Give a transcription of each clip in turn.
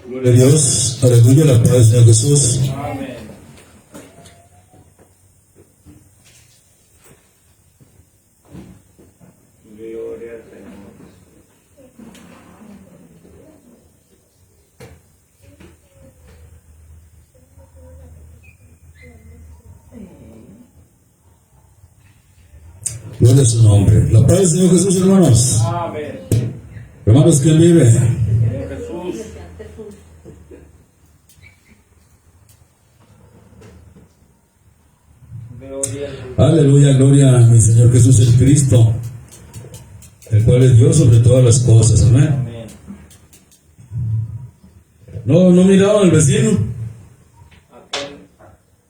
Gloria a Dios, aleluya, la paz del Señor Jesús. Amén. Gloria al Señor. Gloria a su nombre. La paz del Señor Jesús, hermanos. Amén. Hermanos, ¿quién vive? Señor Jesús. Gloria al Señor. Aleluya, gloria a mi Señor Jesús el Cristo, el cual es Dios sobre todas las cosas. Amén. Amén. No miraron al vecino.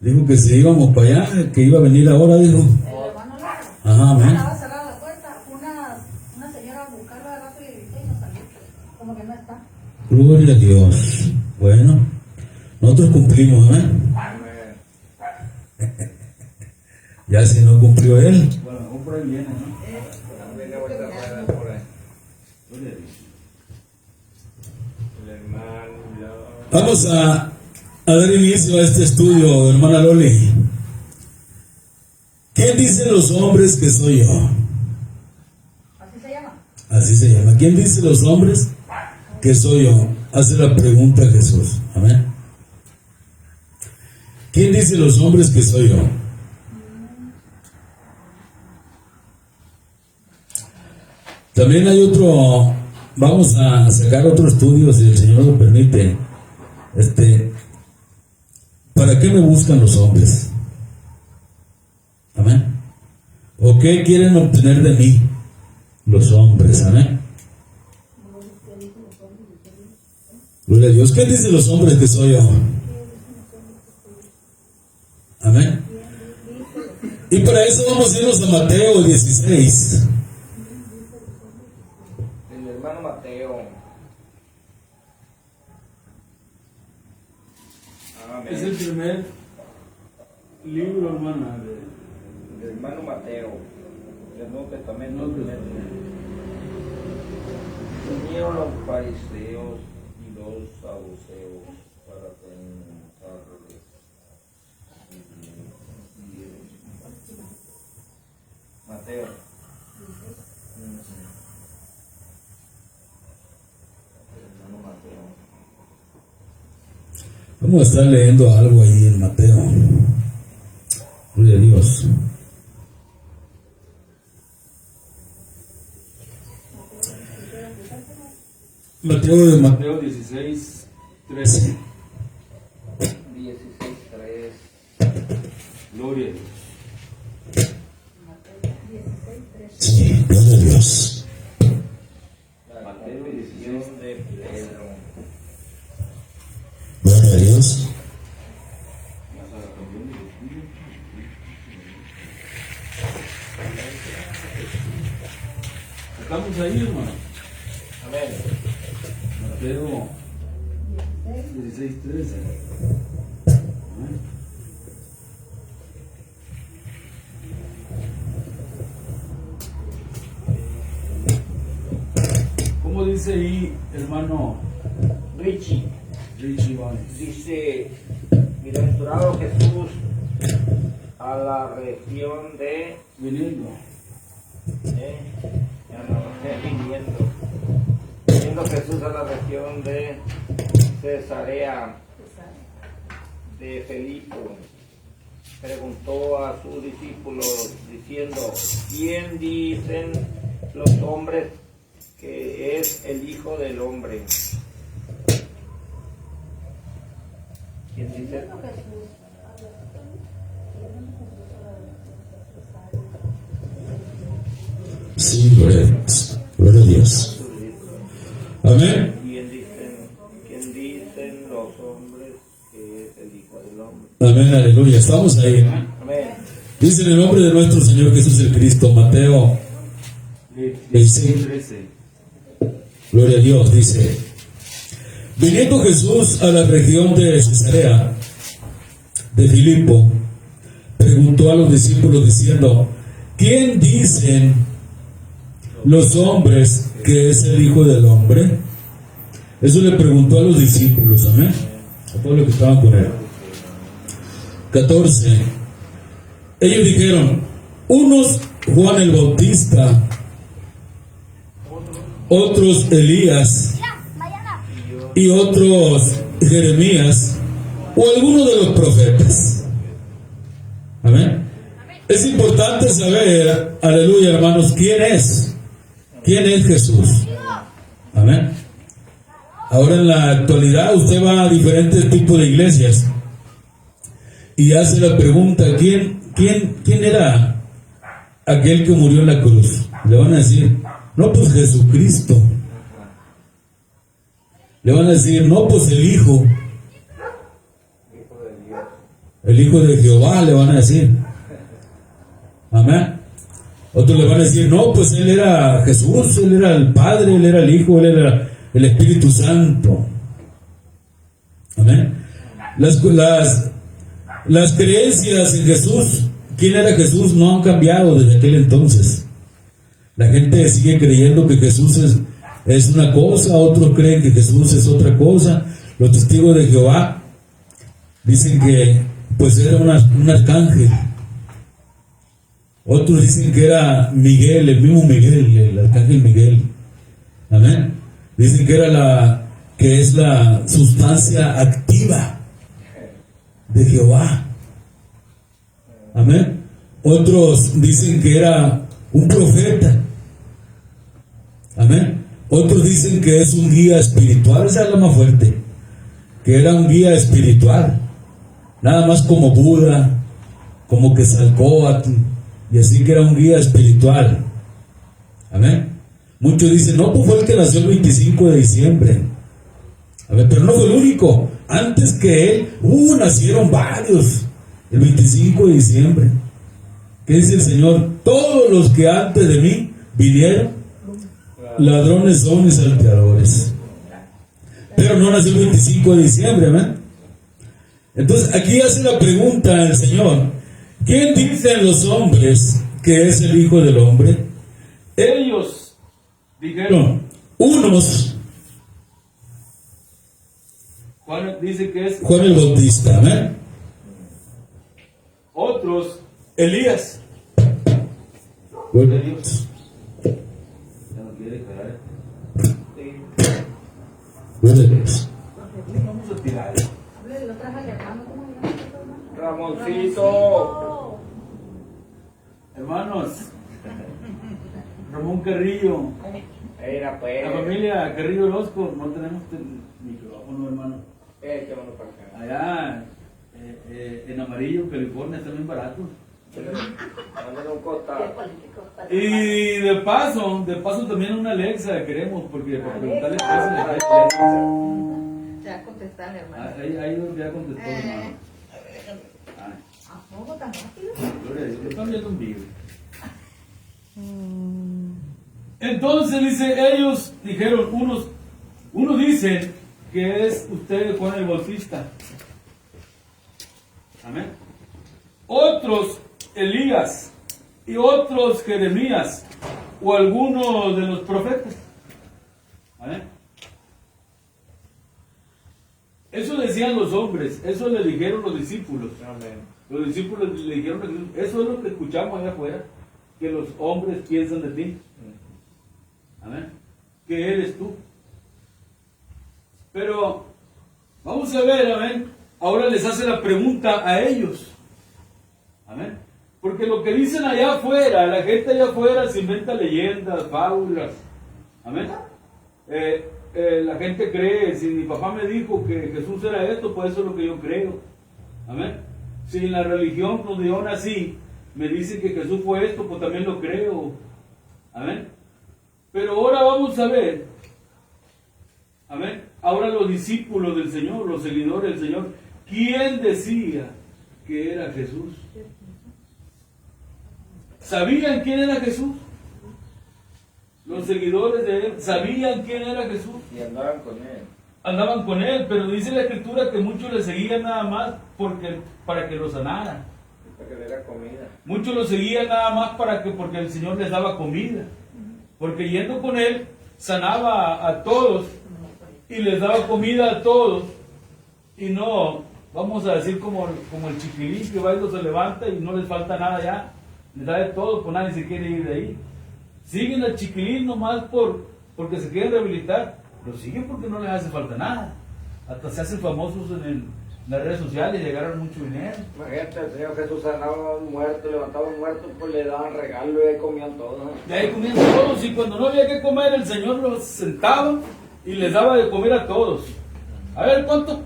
Dijo que si íbamos para allá, que iba a venir ahora, dijo. El hermano Lara. Ajá, amén. Estaba cerrada la puerta. Una señora a buscarlo de rato y gritó y no salió. Como que no está. Gloria a Dios. Bueno, nosotros cumplimos, amén. Amén. Ya si no cumplió él. Bueno, mejor por ahí viene, ¿no? Viene vuelta por ahí. El hermano. Vamos a dar inicio a este estudio, hermana Loli. ¿Quién dicen los hombres que soy yo? Así se llama. Así se llama. ¿Quién dice los hombres que soy yo? Hace la pregunta Jesús. Amén. ¿Quién dice los hombres que soy yo? También hay otro, vamos a sacar otro estudio si el Señor lo permite. ¿Para qué me buscan los hombres? Amén. ¿O qué quieren obtener de mí los hombres? Amén. Gloria a Dios. ¿Qué dicen los hombres que soy yo? Amén. Y para eso vamos a irnos a Mateo 16. El hermano Mateo. Amén. Es el primer libro, hermana, El hermano Mateo. Del Nuevo Testamento. Vinieron los fariseos y los saduceos para preguntarles. Mateo. Hermano Mateo. Vamos a estar leyendo algo ahí en Mateo. Gloria a Dios. Mateo 16, 13. 16:3. Gloria a Dios. Sí, gloria a Dios. La bendición de Pedro. Gloria a Dios. estamos ahí, hermano. Amén. Mateo 16, 13. ¿Cómo dice ahí, hermano Richie. Vale? Dice, bienaventurado Jesús a la región de... Viniendo. Viniendo Jesús a la región de Cesarea de Filipo, preguntó a sus discípulos diciendo, ¿quién dicen los hombres que es el Hijo del Hombre? ¿Quién dice? Sí, gloria a Dios. Gloria a Dios. Amén. ¿Quién dicen los hombres que es el Hijo del Hombre? Amén, aleluya. Estamos ahí. Amén. Dice en el nombre de nuestro Señor Jesús el Cristo, Mateo 16, 13. gloria a Dios, dice, viniendo Jesús a la región de Cesarea de Filipo, preguntó a los discípulos diciendo: ¿quién dicen los hombres que es el Hijo del Hombre? Eso le preguntó a los discípulos, amén, a todos los que estaban con él. 14. Ellos dijeron: unos Juan el Bautista, otros Elías, y otros Jeremías, o alguno de los profetas. Amén. Es importante saber, aleluya, hermanos, quién es Jesús. Amén. Ahora, en la actualidad, usted va a diferentes tipos de iglesias y hace la pregunta: ¿quién era aquel que murió en la cruz? Le van a decir: no, pues Jesucristo. Le van a decir: no, pues el Hijo de Jehová, le van a decir. Amén. Otros le van a decir: no, pues Él era Jesús, Él era el Padre, Él era el Hijo, Él era el Espíritu Santo. Amén. Las creencias en Jesús, quién era Jesús, no han cambiado desde aquel entonces. La gente sigue creyendo que Jesús es una cosa, otros creen que Jesús es otra cosa. Los testigos de Jehová dicen que pues era un arcángel. Otros dicen que era Miguel, el mismo Miguel, el arcángel Miguel. Amén. Dicen que es la sustancia activa de Jehová. Amén. Otros dicen que era un profeta. Amén. Otros dicen que es un guía espiritual. Esa es la más fuerte, que era un guía espiritual, nada más como Buda, como Quetzalcóatl, y así, que era un guía espiritual. Amén. Muchos dicen: no, pues fue el que nació el 25 de diciembre. A ver, pero no fue el único. Antes que él, nacieron varios el 25 de diciembre. ¿Qué dice el Señor? Todos los que antes de mí vinieron, ladrones son y salteadores. Pero no nació el 25 de diciembre, amén. Entonces aquí hace la pregunta el Señor: ¿quién dicen los hombres que es el Hijo del Hombre? Ellos dijeron: unos, Juan dice que es Juan el Bautista, amén. Otros, Elías. Elías. Vamos a tirar. Ramoncito. Hermanos, Ramón Carrillo, Era pues. la familia Carrillo Orozco, no tenemos micrófono, hermano. Llévalo para acá. Allá en Amarillo, California, está bien barato. Mándale un costado. Y de paso también una Alexa queremos, porque para preguntarle cosas de Alexa. Ya contestarle, hermano. Ahí ya contestó, hermano. ¿A poco tan rápido? Gloria a Dios, yo estaba viendo un video. Entonces dice, ellos dijeron, unos dicen que es usted Juan el Bautista. Amén. Otros Elías, y otros Jeremías, o alguno de los profetas. Amén. Eso decían los hombres, eso le dijeron los discípulos. Amén. Los discípulos le dijeron a Jesús, eso es lo que escuchamos allá afuera, que los hombres piensan de ti. Amén. Que eres tú. Pero vamos a ver, amén. Ahora les hace la pregunta a ellos. Amén. Porque lo que dicen allá afuera, la gente allá afuera se inventa leyendas, fábulas. Amén. La gente cree, si mi papá me dijo que Jesús era esto, pues eso es lo que yo creo. Amén. Si en la religión donde yo nací me dicen que Jesús fue esto, pues también lo creo. Amén. Pero ahora vamos a ver. Amén. Ahora los discípulos del Señor, los seguidores del Señor, ¿quién decía que era Jesús? ¿Sabían quién era Jesús? Los seguidores de él, ¿sabían quién era Jesús? Y andaban con él. Andaban con él, pero dice la Escritura que muchos le seguían nada más para que lo sanara. Para que le diera comida. Muchos lo seguían nada más porque el Señor les daba comida. Porque yendo con él, sanaba a todos y les daba comida a todos. Y no, vamos a decir como el chiquilín que va y se levanta y no les falta nada ya. Les da de todo, pues nadie se quiere ir de ahí. Siguen al chiquilín nomás porque se quieren rehabilitar. Lo siguen porque no les hace falta nada. Hasta se hacen famosos en las redes sociales y llegaron mucho dinero. Imagínate, el Señor Jesús sanaba a un muerto, levantaba a un muerto, pues le daban regalo y ahí comían todos. De ahí comían todos, y cuando no había que comer, el Señor los sentaba y les daba de comer a todos. A ver, ¿cuántos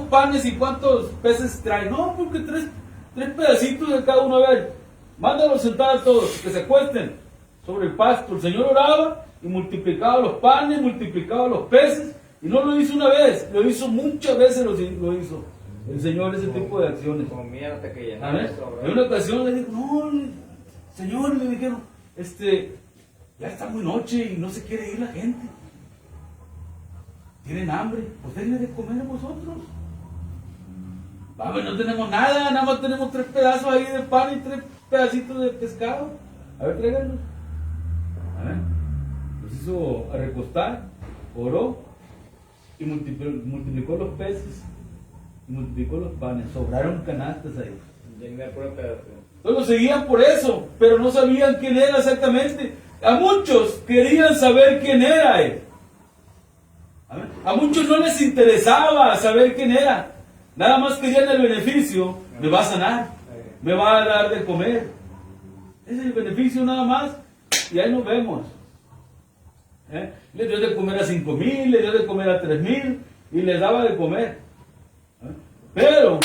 panes y cuántos peces traen? No, porque tres pedacitos de cada uno. A ver, mándalos sentar a todos, que se acuesten sobre el pasto. El Señor oraba y multiplicaba los panes, multiplicaba los peces, y no lo hizo una vez, lo hizo muchas veces, lo hizo el Señor, ese tipo de acciones. Comían hasta que A llenaban ver, eso, en una ocasión le dijo, no, Señor, le dijeron, ya está muy noche y no se quiere ir la gente. Tienen hambre, pues denle de comer a vosotros. Vamos, no tenemos nada más tenemos 3 pedazos ahí de pan y 3 pedacitos de pescado. A ver, tráiganlos. A ver, los hizo a recostar, oró y multiplicó los peces y multiplicó los panes. Sobraron canastas ahí. Tenía pura pedazo. Entonces lo seguían por eso, pero no sabían quién era exactamente. A muchos querían saber quién era él. A muchos no les interesaba saber quién era. Nada más querían el beneficio. Me va a sanar, me va a dar de comer. Ese es el beneficio nada más. Y ahí nos vemos. Le dio de comer a 5,000, le dio de comer a 3,000 y les daba de comer. Pero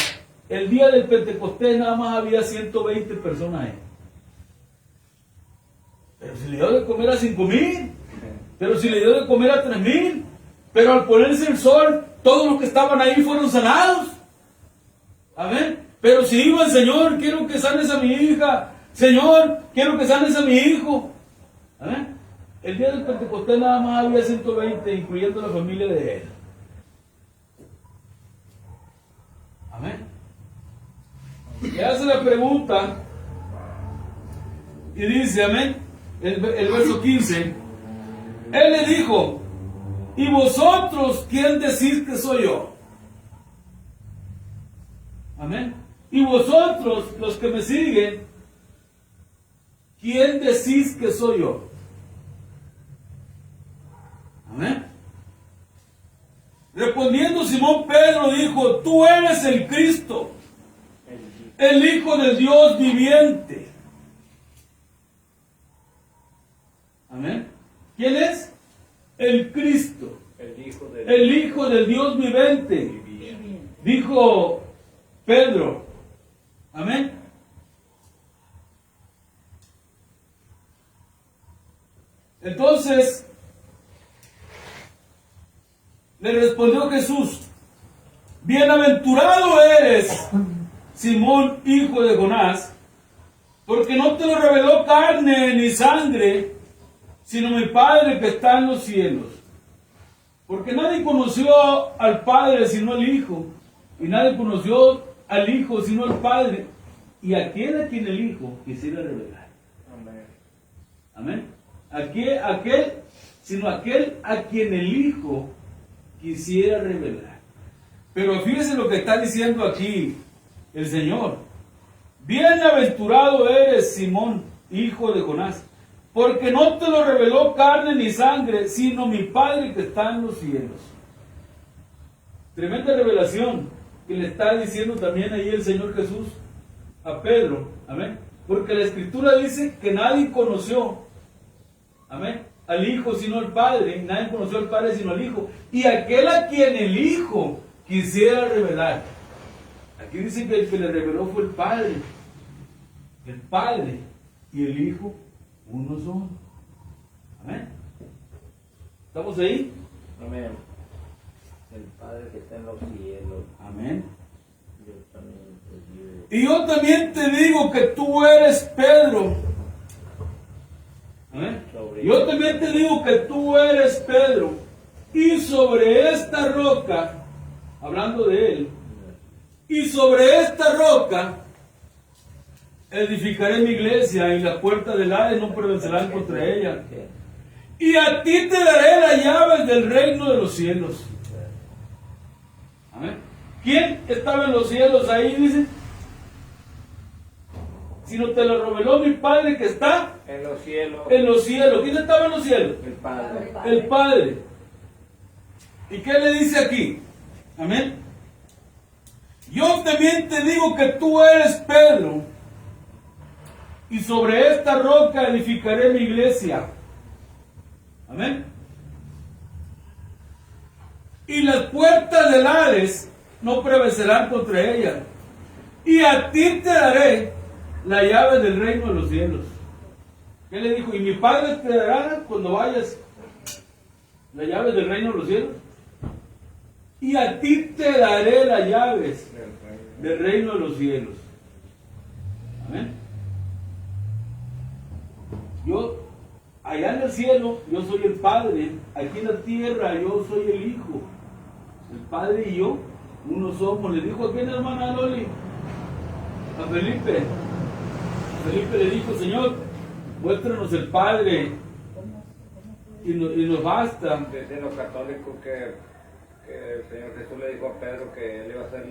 el día del Pentecostés nada más había 120 personas ahí. Pero si le dio de comer a 5,000, pero si le dio de comer a 3,000, pero al ponerse el sol, todos los que estaban ahí fueron sanados. Amén. Pero si iban, Señor, quiero que sanes a mi hija. Señor, quiero que sanes a mi hijo. Amén. El día del Pentecostés nada más había 120, incluyendo la familia de él. Amén. Y hace la pregunta y dice, amén, el verso 15. Él le dijo, ¿y vosotros quién decís que soy yo? Amén. Y vosotros, los que me siguen, ¿quién decís que soy yo? Amén. Respondiendo Simón Pedro dijo, tú eres el Cristo, el Hijo del Dios viviente. Amén. ¿Quién es? El Cristo, el Hijo del Dios viviente. Dijo Pedro. Amén. Entonces le respondió Jesús, bienaventurado eres, Simón, hijo de Jonás, porque no te lo reveló carne ni sangre, sino mi Padre que está en los cielos. Porque nadie conoció al Padre sino al Hijo, y nadie conoció al Hijo sino al Padre, y aquel a quien el Hijo quisiera revelar. Amén. Sino aquel a quien el Hijo quisiera revelar. Pero fíjese lo que está diciendo aquí el Señor. Bienaventurado eres, Simón, hijo de Jonás, porque no te lo reveló carne ni sangre, sino mi Padre que está en los cielos. Tremenda revelación que le está diciendo también ahí el Señor Jesús a Pedro. Amén. Porque la Escritura dice que nadie conoció, amén, al Hijo sino al Padre, y nadie conoció al Padre sino al Hijo, y aquel a quien el Hijo quisiera revelar. Aquí dice que el que le reveló fue el Padre. El Padre y el Hijo uno son. Amén. ¿Estamos ahí? Amén. El Padre que está en los cielos. Amén. Yo también te digo. Y yo también te digo que tú eres Pedro. Amén. Yo también te digo que tú eres Pedro. Y sobre esta roca, hablando de él, y sobre esta roca edificaré mi iglesia y las puertas del Hades no prevalecerán contra ella. Y a ti te daré las llaves del reino de los cielos. Amén. ¿Quién estaba en los cielos ahí? Dice. Sino te lo reveló mi Padre que está En los cielos. en los cielos. ¿Quién estaba en los cielos? El Padre. El Padre. ¿Y qué le dice aquí? Amén. Yo también te digo que tú eres Pedro, y sobre esta roca edificaré mi iglesia. Amén. Y las puertas del Hades no prevalecerán contra ella. Y a ti te daré la llave del reino de los cielos. ¿Qué le dijo? Y mi Padre te dará cuando vayas la llave del reino de los cielos. Y a ti te daré las llaves del reino de los cielos. Amén. Yo, allá en el cielo, yo soy el Padre. Aquí en la tierra, yo soy el Hijo. El Padre y yo, uno somos. Le dijo a quién, hermana Loli, a Felipe. Felipe le dijo: Señor, muéstranos el Padre y nos basta. De los católicos que el Señor Jesús le dijo a Pedro que él iba a ser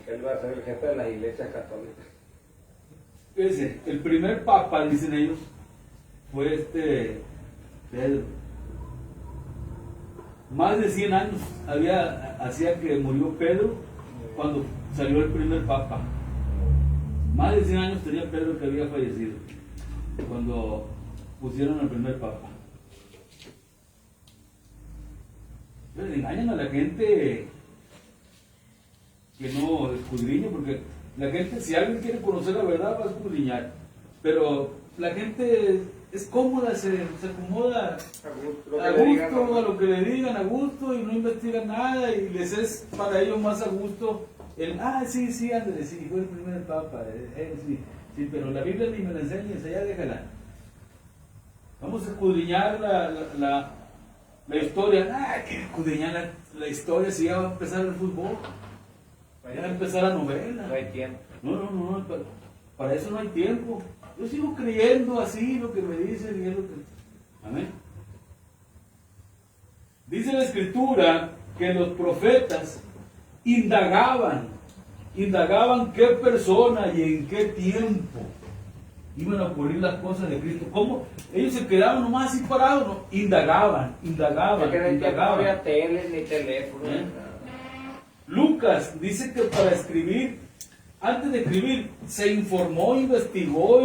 que él iba a ser el jefe de las iglesias católicas. Fíjense, el primer papa, dicen ellos, fue Pedro. Más de 100 años hacía que murió Pedro cuando salió el primer papa. Más de 100 años tenía Pedro que había fallecido cuando pusieron al primer papa. Pero engañan a la gente que no escudriña, porque la gente, si alguien quiere conocer la verdad, va a escudriñar. Pero la gente es cómoda, se acomoda a gusto, a lo que le digan, a gusto, y no investigan nada, y les es para ellos más a gusto sí, ándale, sí, fue el primer papa, sí, pero la Biblia ni me la enseñes, allá déjala. Vamos a escudriñar la historia. Que escudriñar la historia si ya va a empezar el fútbol, ya va a empezar la novela. No hay tiempo. No, para eso no hay tiempo. Yo sigo creyendo así lo que me dicen y es lo que... Amén. Dice la Escritura que los profetas indagaban qué persona y en qué tiempo iban a ocurrir las cosas de Cristo. ¿Cómo? Ellos se quedaban nomás así parados, ¿no? Indagaban. Porque en el tiempo no había tele ni teléfono. Lucas dice que para escribir, antes de escribir, se informó, investigó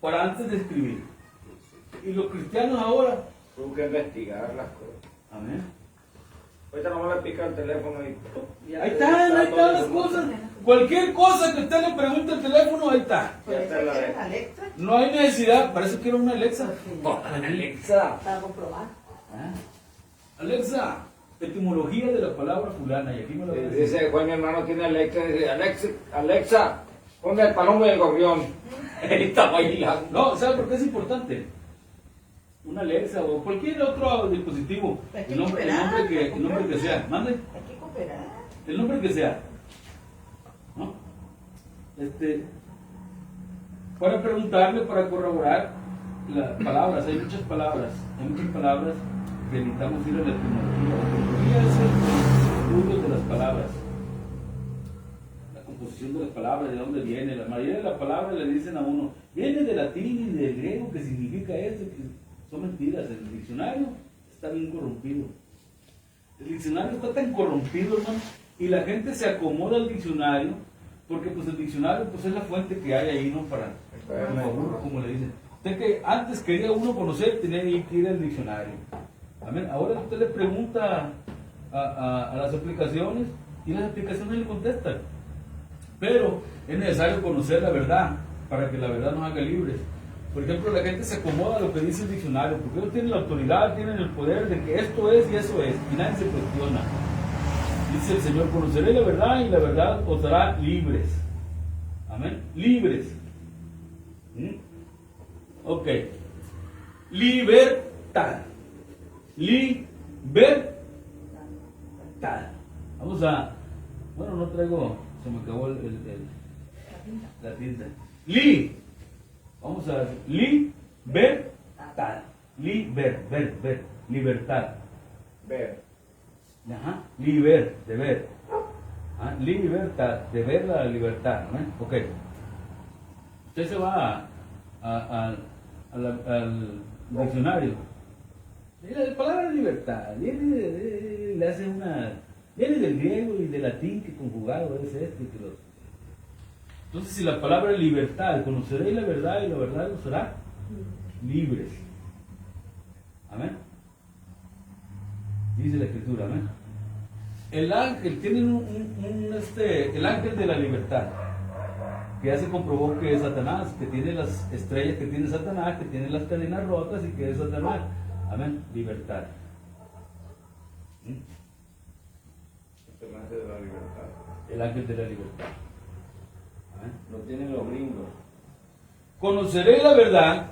para antes de escribir. Y los cristianos ahora Tuvo que investigar las cosas. Amén. Ahorita nomás le pica el teléfono y... Ahí están las cosas. Cualquier cosa que usted le pregunte al teléfono, ahí está. ¿Por eso quieres Alexa? No hay necesidad, para eso quiero una Alexa. Alexa. Para comprobar. Alexa, etimología de la palabra fulana, y aquí me lo voy a decir. Dice Juan, mi hermano tiene Alexa, dice: Alexa, ponme el palomo y el gorrión. Ahí está bailando. No, ¿sabe por qué es importante? Una Alexa o cualquier otro dispositivo, Hay que el nombre que sea, mande, Hay que cooperar. el nombre que sea, ¿no? Para preguntarle, para corroborar las palabras, hay muchas palabras que necesitamos ir a la etimología. La etimología es el estudio de las palabras, la composición de las palabras, de dónde viene. La mayoría de las palabras le dicen a uno, viene del latín y del griego, que significa esto, que son mentiras. El diccionario está bien corrompido. El diccionario está tan corrompido, hermano, y la gente se acomoda al diccionario, porque pues el diccionario pues es la fuente que hay ahí, ¿no? Para como le dicen. Usted que antes quería uno conocer, tenía que ir al diccionario. Amén. Ahora usted le pregunta a las aplicaciones y las aplicaciones le contestan. Pero es necesario conocer la verdad para que la verdad nos haga libres. Por ejemplo, la gente se acomoda a lo que dice el diccionario, porque ellos tienen la autoridad, tienen el poder de que esto es y eso es, y nadie se cuestiona. Dice el Señor: conoceré la verdad y la verdad os hará libres. Amén. Libres. Ok. Libertad. Libertad. Vamos a... Bueno, no traigo... Se me acabó La tinta. Li. Vamos a ver. Libertad. Libertad. Ver. Ajá. De ver. Ah, libertad. De ver la libertad. ¿No? Ok. Usted se va al diccionario. Y la palabra libertad le hace viene del griego y del latín que conjugado es este. Entonces, si la palabra libertad, conoceréis la verdad y la verdad los hará libres. Amén. Dice la escritura, amén. El ángel tiene el ángel de la libertad, que ya se comprobó que es Satanás, que tiene las estrellas que tiene Satanás, que tiene las cadenas rotas y que es Satanás. Amén. Libertad. El ángel de la libertad. El ángel de la libertad. Amén. Lo tienen los gringos. Conoceréis la verdad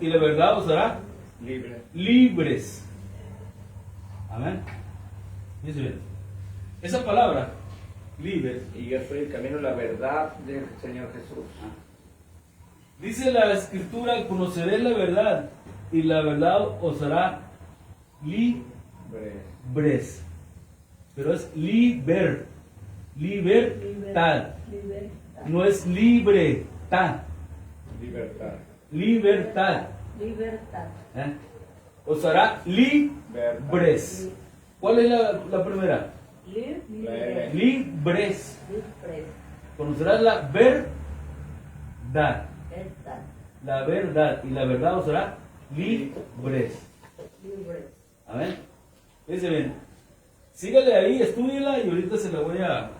y la verdad os hará Libre. libres. Amén. Dice bien. Esa palabra, libres, Y yo soy el camino y la verdad del Señor Jesús. dice la escritura, conoceréis la verdad y la verdad os hará Libre. libres. Pero es libertad. Libertad. No es libertad. Libertad. Libertad. Libertad. ¿Eh? Os hará libres. ¿Cuál es la primera? Libertad. Libres. Conocerás la verdad. La verdad. Y la verdad os hará libres. Amén. Dice bien. Sígale ahí, estúdiela y ahorita se la voy a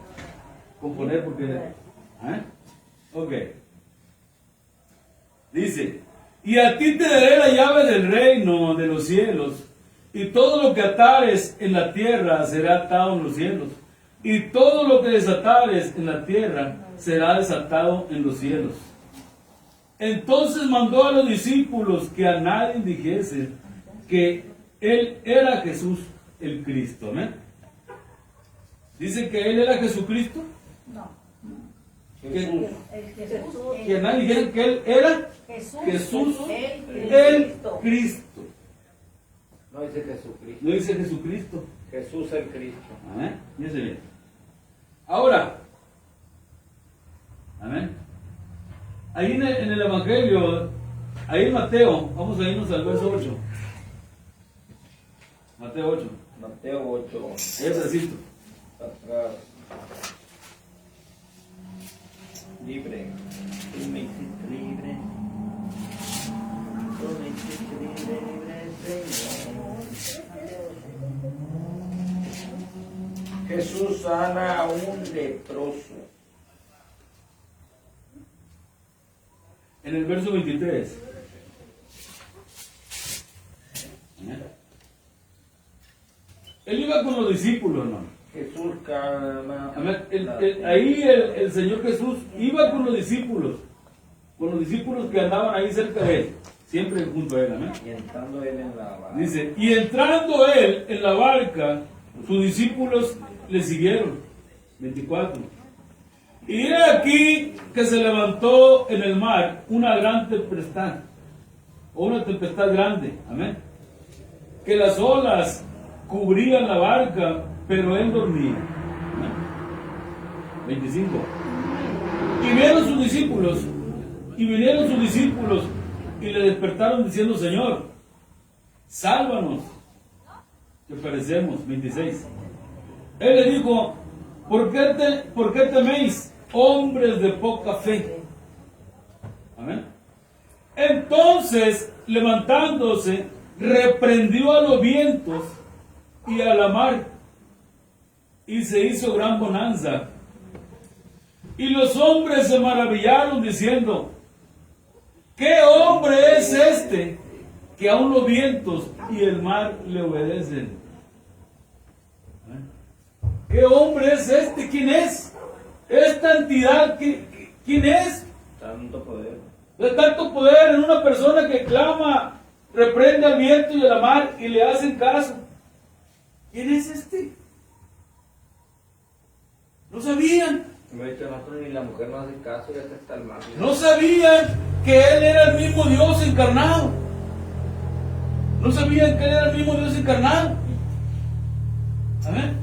componer porque. ¿Eh? Ok. Dice: y a ti te daré la llave del reino de los cielos, y todo lo que atares en la tierra será atado en los cielos, y todo lo que desatares en la tierra será desatado en los cielos. Entonces mandó a los discípulos que a nadie dijese que él era Jesús el Cristo. ¿Amén? Dice que él era Jesucristo. No. Que, Jesús. que a nadie dijera que él era Jesús el Cristo. No dice Jesucristo. No dice Jesucristo. Jesús el Cristo. Amén. Dice bien. Ahora, amén. Ahí en el Evangelio, ahí en Mateo, vamos a irnos al verso 8. Mateo 8. Mateo 8. Ahí atrásito. Atrás. Libre. Tú me hiciste libre. Tú me hiciste libre, Señor. Jesús sana a un leproso. En el verso 23. Amén. Él iba con los discípulos, hermano. Jesús calma. Amén. Ahí el Señor Jesús iba con los discípulos que andaban ahí cerca de él, siempre junto a él. Amén. Y entrando él en la barca. Dice, y entrando él en la barca, sus discípulos le siguieron. 24. Y he aquí que se levantó en el mar una gran tempestad, o una tempestad grande, amén, que las olas cubrían la barca, pero él dormía. Amén. 25. Y vinieron sus discípulos y le despertaron diciendo, Señor, sálvanos, que perecemos. 26. Él le dijo, ¿por qué teméis, hombres de poca fe? Amén. Entonces, levantándose, reprendió a los vientos y a la mar, y se hizo gran bonanza. Y los hombres se maravillaron diciendo, ¿qué hombre es este que aun los vientos y el mar le obedecen? ¿Qué hombre es este? ¿Quién es? Esta entidad, ¿quién es? Tanto poder. De tanto poder en una persona que clama, reprende al viento y a la mar y le hacen caso. ¿Quién es este? No sabían. Me ha dicho, nosotros ni la mujer nos hace caso, ya está el mar. No sabían que Él era el mismo Dios encarnado. No sabían que Él era el mismo Dios encarnado. Amén.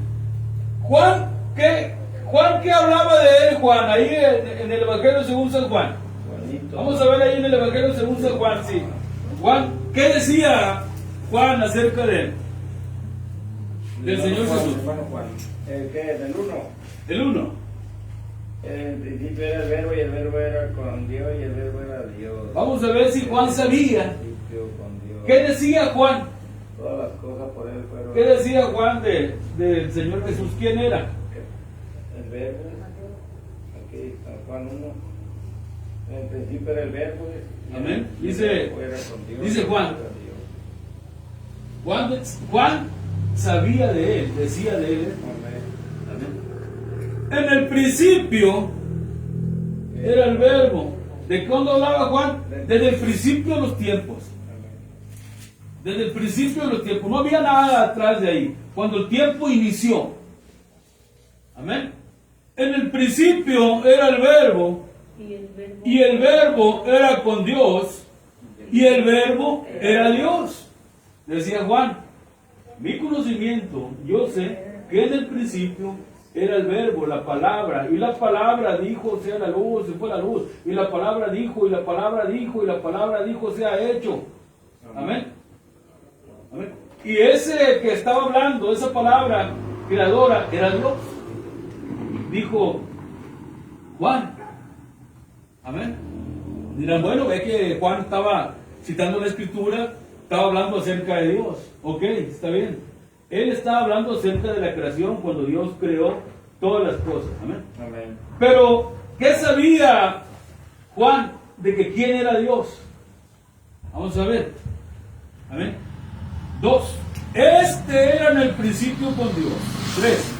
Juan, ¿qué hablaba de Él, Juan? Ahí en el Evangelio según San Juan. Juanito. Vamos a ver ahí en el Evangelio según San Juan, sí. Juan, ¿qué decía Juan acerca de Él? Del Señor Juan, Jesús. hermano Juan. ¿Qué? ¿Del 1? El 1. En el principio era el verbo y el verbo era con Dios y el verbo era Dios. Vamos a ver si Juan sabía. En el principio con Dios. ¿Qué decía Juan? Todas las cosas por él fueron. ¿Qué decía Juan del Señor Jesús? ¿Quién era? El verbo. Aquí está Juan 1. En el principio era el verbo. Y Amén. el Dice- verbo era con Dios, dice y el Juan. verbo era Dios. Juan sabía de Él, decía de Él. Amén. En el principio era el verbo. ¿De cuándo hablaba Juan? Desde el principio de los tiempos. Amén. Desde el principio de los tiempos. No había nada atrás de ahí. Cuando el tiempo inició. Amén. En el principio era el verbo. Y el verbo era con Dios. Y el verbo era Dios. Decía Juan. Mi conocimiento, yo sé que en el principio era el verbo, la palabra, y la palabra dijo sea la luz, y fue la luz, y la palabra dijo, y la palabra dijo, y la palabra dijo sea hecho. Amén. Amén. Y ese que estaba hablando, esa palabra creadora, era Dios. Dijo Juan. Amén. Dirán, bueno, ve que Juan estaba citando la escritura, estaba hablando acerca de Dios. Ok, está bien. Él estaba hablando acerca de la creación cuando Dios creó todas las cosas. Amén. Amén. Pero, ¿qué sabía Juan de que quién era Dios? Vamos a ver. Amén. 2. Este era en el principio con Dios. 3.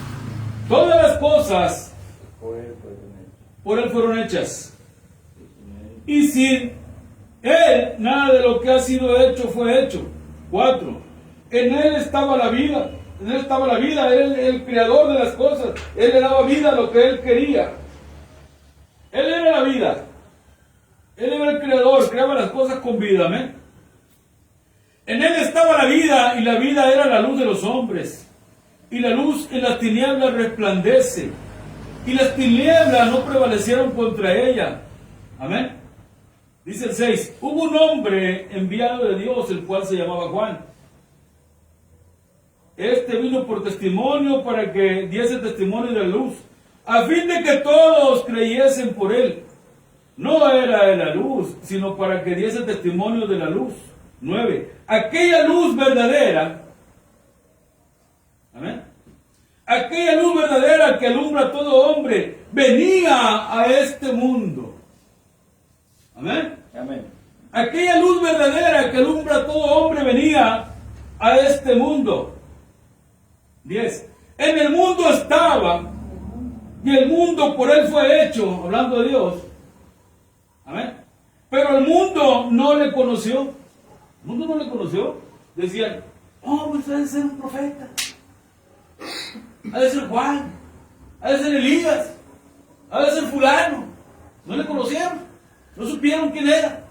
Todas las cosas Por él fue con él. por Él fueron hechas. Y sin Él, nada de lo que ha sido hecho fue hecho. 4. En Él estaba la vida. En Él estaba la vida. Él era el creador de las cosas. Él le daba vida a lo que Él quería. Él era la vida. Él era el creador. Creaba las cosas con vida. Amén. En Él estaba la vida, y la vida era la luz de los hombres. Y la luz en las tinieblas resplandece. Y las tinieblas no prevalecieron contra ella. Amén. Dice el 6. Hubo un hombre enviado de Dios, el cual se llamaba Juan. Este vino por testimonio para que diese testimonio de la luz, a fin de que todos creyesen por él. No era de la luz, sino para que diese testimonio de la luz. 9. Aquella luz verdadera. Amén. Aquella luz verdadera que alumbra a todo hombre venía a este mundo. Amén. Amén. Aquella luz verdadera que alumbra a todo hombre venía a este mundo. 10. En el mundo estaba, y el mundo por él fue hecho, hablando de Dios. Amén. Pero el mundo no le conoció. El mundo no le conoció. Decían, oh, pues ha de ser un profeta. Ha de ser Juan. Ha de ser Elías. Ha de ser fulano. No le conocieron. No supieron quién era.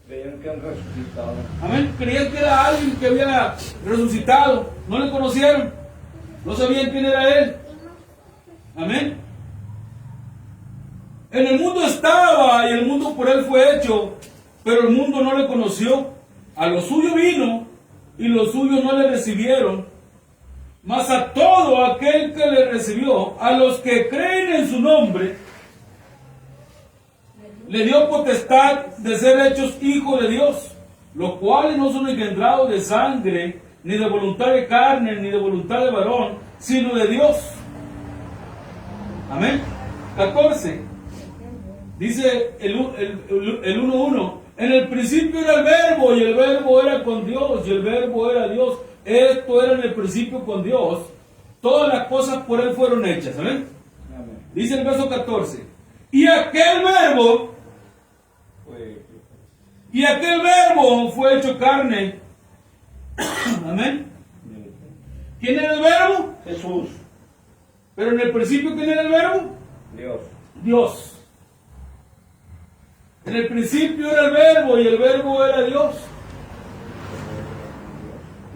Creyeron que han resucitado. Amén. Creían que era alguien que había resucitado. No le conocieron. No sabían quién era él. Amén. En el mundo estaba, y el mundo por él fue hecho, pero el mundo no le conoció. A lo suyo vino, y los suyos no le recibieron. Mas a todo aquel que le recibió, a los que creen en su nombre, le dio potestad de ser hechos hijos de Dios, los cuales no son engendrados de sangre, ni de voluntad de carne, ni de voluntad de varón, sino de Dios. Amén. 14. Dice el 1:1. En el principio era el verbo, y el verbo era con Dios, y el verbo era Dios. Esto era en el principio con Dios. Todas las cosas por él fueron hechas. Amén. Amén. Dice el verso 14. Y aquel verbo fue hecho carne. Amén. ¿Quién era el verbo? Jesús. Pero en el principio, ¿quién era el verbo? Dios. Dios. En el principio era el verbo y el verbo era Dios.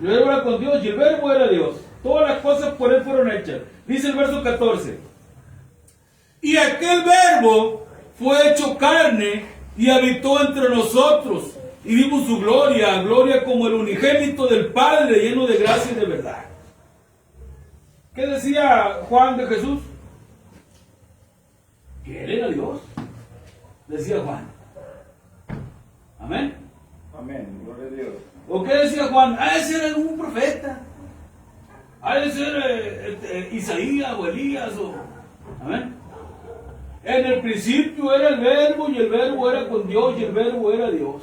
El verbo era con Dios y el verbo era Dios. Todas las cosas por él fueron hechas. Dice el verso 14. Y aquel verbo fue hecho carne y habitó entre nosotros. Y vimos su gloria, gloria como el unigénito del Padre, lleno de gracia y de verdad. ¿Qué decía Juan de Jesús? Que él era Dios. Decía Juan. Amén. Amén. Gloria a Dios. ¿O qué decía Juan? Ese era un profeta. Ese era Isaías o Elías. Amén. En el principio era el verbo y el verbo era con Dios y el verbo era Dios.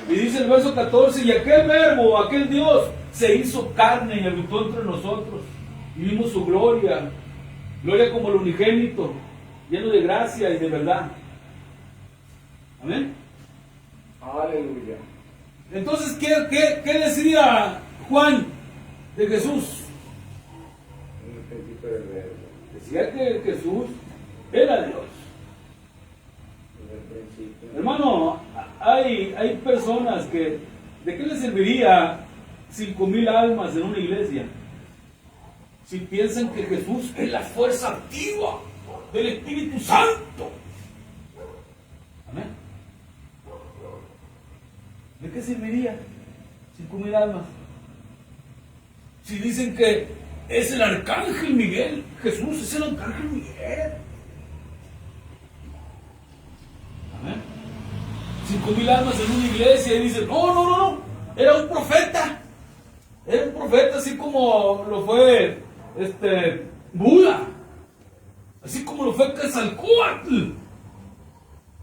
Y dice el verso 14, y aquel verbo, aquel Dios, se hizo carne y habitó entre nosotros. Y vimos su gloria, gloria como el unigénito, lleno de gracia y de verdad. Amén. Aleluya. Entonces, ¿qué decía Juan de Jesús? En el principio del verbo. Decía que Jesús era Dios. Desde el principio. Hermano, hay personas que, ¿de qué les serviría 5,000 almas en una iglesia si piensan que Jesús es la fuerza activa del Espíritu Santo? Amén. ¿De qué serviría 5,000 almas si dicen que es el arcángel Miguel? Jesús es el arcángel Miguel. Amén. 5,000 almas en una iglesia y dicen, no, era un profeta. Era un profeta así como lo fue Buda, así como lo fue Quetzalcóatl.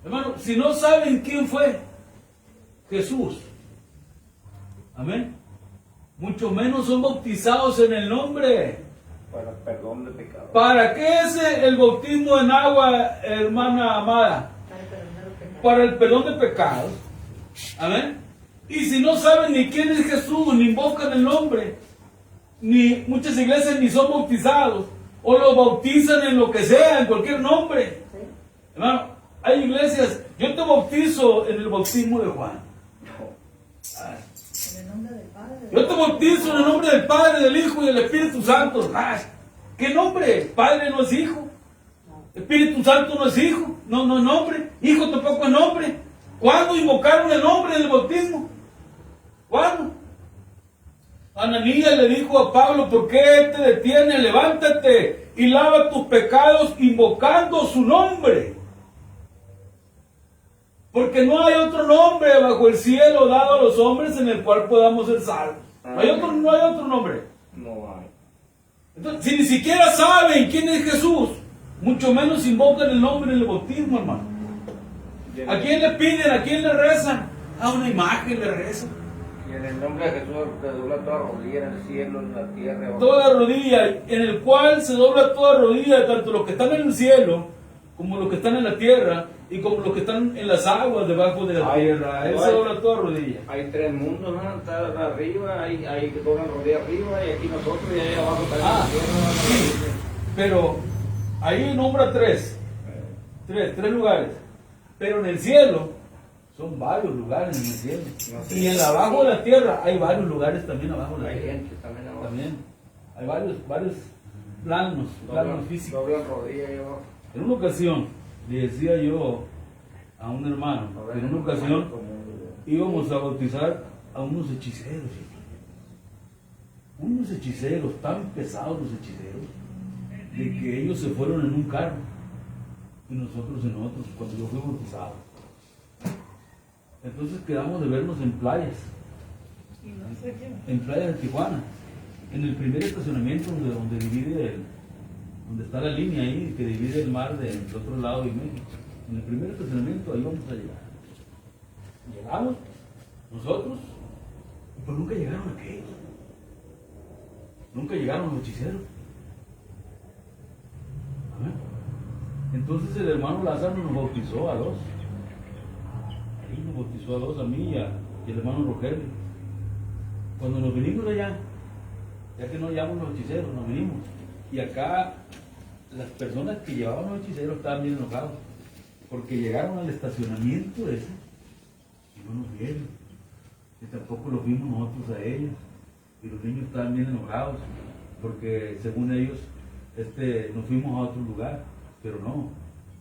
Hermano, si no saben quién fue Jesús, amén, mucho menos son bautizados en el nombre. Para perdón de pecados. ¿Para qué es el bautismo en agua, hermana amada? Para el perdón de pecados. Amén. Y si no saben ni quién es Jesús, ni invocan el nombre, ni muchas iglesias ni son bautizados, o lo bautizan en lo que sea, en cualquier nombre. ¿Sí? Hermano, hay iglesias, yo te bautizo en el bautismo de Juan. En el nombre del Padre. Yo te bautizo en el nombre del Padre, del Hijo y del Espíritu Santo. ¿Qué nombre? Padre no es hijo. Espíritu Santo no es hijo. No es nombre. Hijo tampoco es nombre. ¿Cuándo invocaron el nombre en el bautismo? ¿Cuándo? Ananías le dijo a Pablo, ¿por qué te detienes? Levántate y lava tus pecados invocando su nombre. Porque no hay otro nombre bajo el cielo dado a los hombres en el cual podamos ser salvos. No hay otro nombre. No hay. Entonces, si ni siquiera saben quién es Jesús, mucho menos invocan el nombre en el bautismo, hermano. ¿A quién le piden? ¿A quién le rezan? A una imagen le rezan. Y en el nombre de Jesús se dobla toda rodilla en el cielo, en la tierra. Toda rodilla, en el cual se dobla toda rodilla, tanto los que están en el cielo, como los que están en la tierra, y como los que están en las aguas debajo de la tierra. Él se dobla toda rodilla. Hay 3 mundos, ¿no? Está arriba, hay que doblan rodilla arriba, y aquí nosotros, y ahí abajo está la tierra. Sí, pero ahí nombra tres lugares. Pero en el cielo son varios lugares en el cielo. Y en abajo de la tierra hay varios lugares también abajo de la Hay tierra. gente también abajo. También hay varios planos físicos. Doblan rodilla ahí abajo. En una ocasión le decía yo a un hermano, en una ocasión íbamos a bautizar a unos hechiceros. Unos hechiceros, tan pesados los hechiceros, de que ellos se fueron en un carro y nosotros en otros, cuando yo fui bautizado. Entonces quedamos de vernos en playas, en playas de Tijuana, en el primer estacionamiento donde divide donde está la línea ahí que divide el mar del otro lado y México. En el primer estacionamiento ahí vamos a llegar. Llegamos nosotros, pero nunca llegaron aquellos. Nunca llegaron los hechiceros. Amén. Entonces el hermano Lázaro nos bautizó a 2. Ahí nos bautizó a 2, a mí y el hermano Rogelio. Cuando nos vinimos allá, ya que no hallamos los hechiceros, nos vinimos. Y acá las personas que llevaban a los hechiceros estaban bien enojados, porque llegaron al estacionamiento ese y no nos vieron, y tampoco los vimos nosotros a ellos, y los niños estaban bien enojados, porque según ellos nos fuimos a otro lugar, pero no,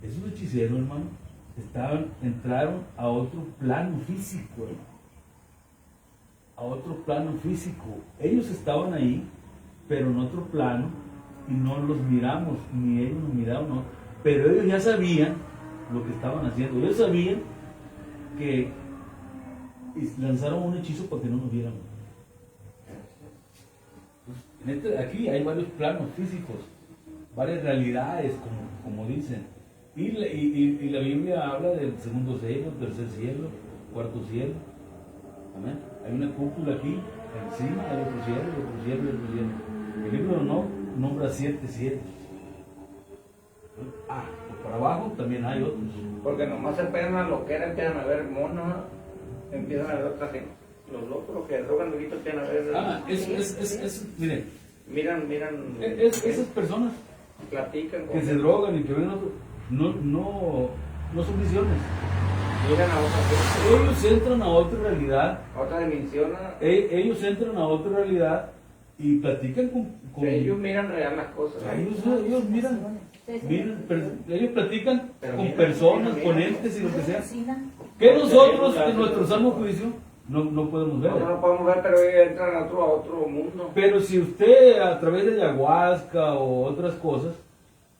esos hechiceros, hermano, entraron a otro plano físico, hermano. A otro plano físico. Ellos estaban ahí, pero en otro plano, y no los miramos, ni ellos nos miraron, no. Pero ellos ya sabían lo que estaban haciendo. Ellos sabían que lanzaron un hechizo para que no nos viéramos. Aquí hay varios planos físicos, varias realidades, como dicen. Y la Biblia habla del segundo cielo, tercer cielo, cuarto cielo. Amén. Hay una cúpula aquí, encima hay otro cielo, otro cielo, otro cielo. El libro no nombra 7 cielos. Por abajo también hay otros. Porque nomás se pegan a lo que era, empiezan a ver monos, empiezan a ver otra gente. Los locos, los que drogan ahorita empiezan a ver. Miren. Miran. Esas personas platican que se drogan y que ven otros, no son visiones. Miran a otra gente. Ellos entran a otra realidad. A otra dimensión. Ellos entran a otra realidad y platican con ellos miran real las cosas. Ellos miran, ellos platican con personas, con entes y lo que sea. Que nosotros en nuestro sano juicio no podemos ver. No podemos ver, pero ellos entran a otro mundo. Pero si usted a través de ayahuasca o otras cosas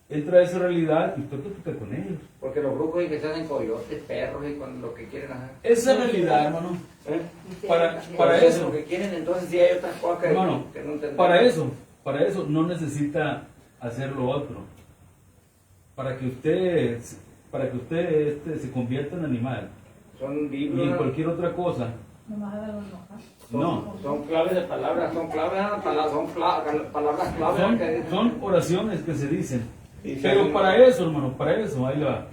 entra a esa realidad y usted platica con ellos. Porque los brujos y que se hacen coyotes, perros y con lo que quieren hacer. Esa realidad, hermano. Para eso. Lo que quieren, entonces sí hay otras cosas que no entendemos. Para eso no necesita hacer lo otro. Para que usted se convierta en animal. Son y en cualquier otra cosa. Son claves de palabras, son palabras claves. Son oraciones que se dicen. Pero para eso, hermano, ahí va.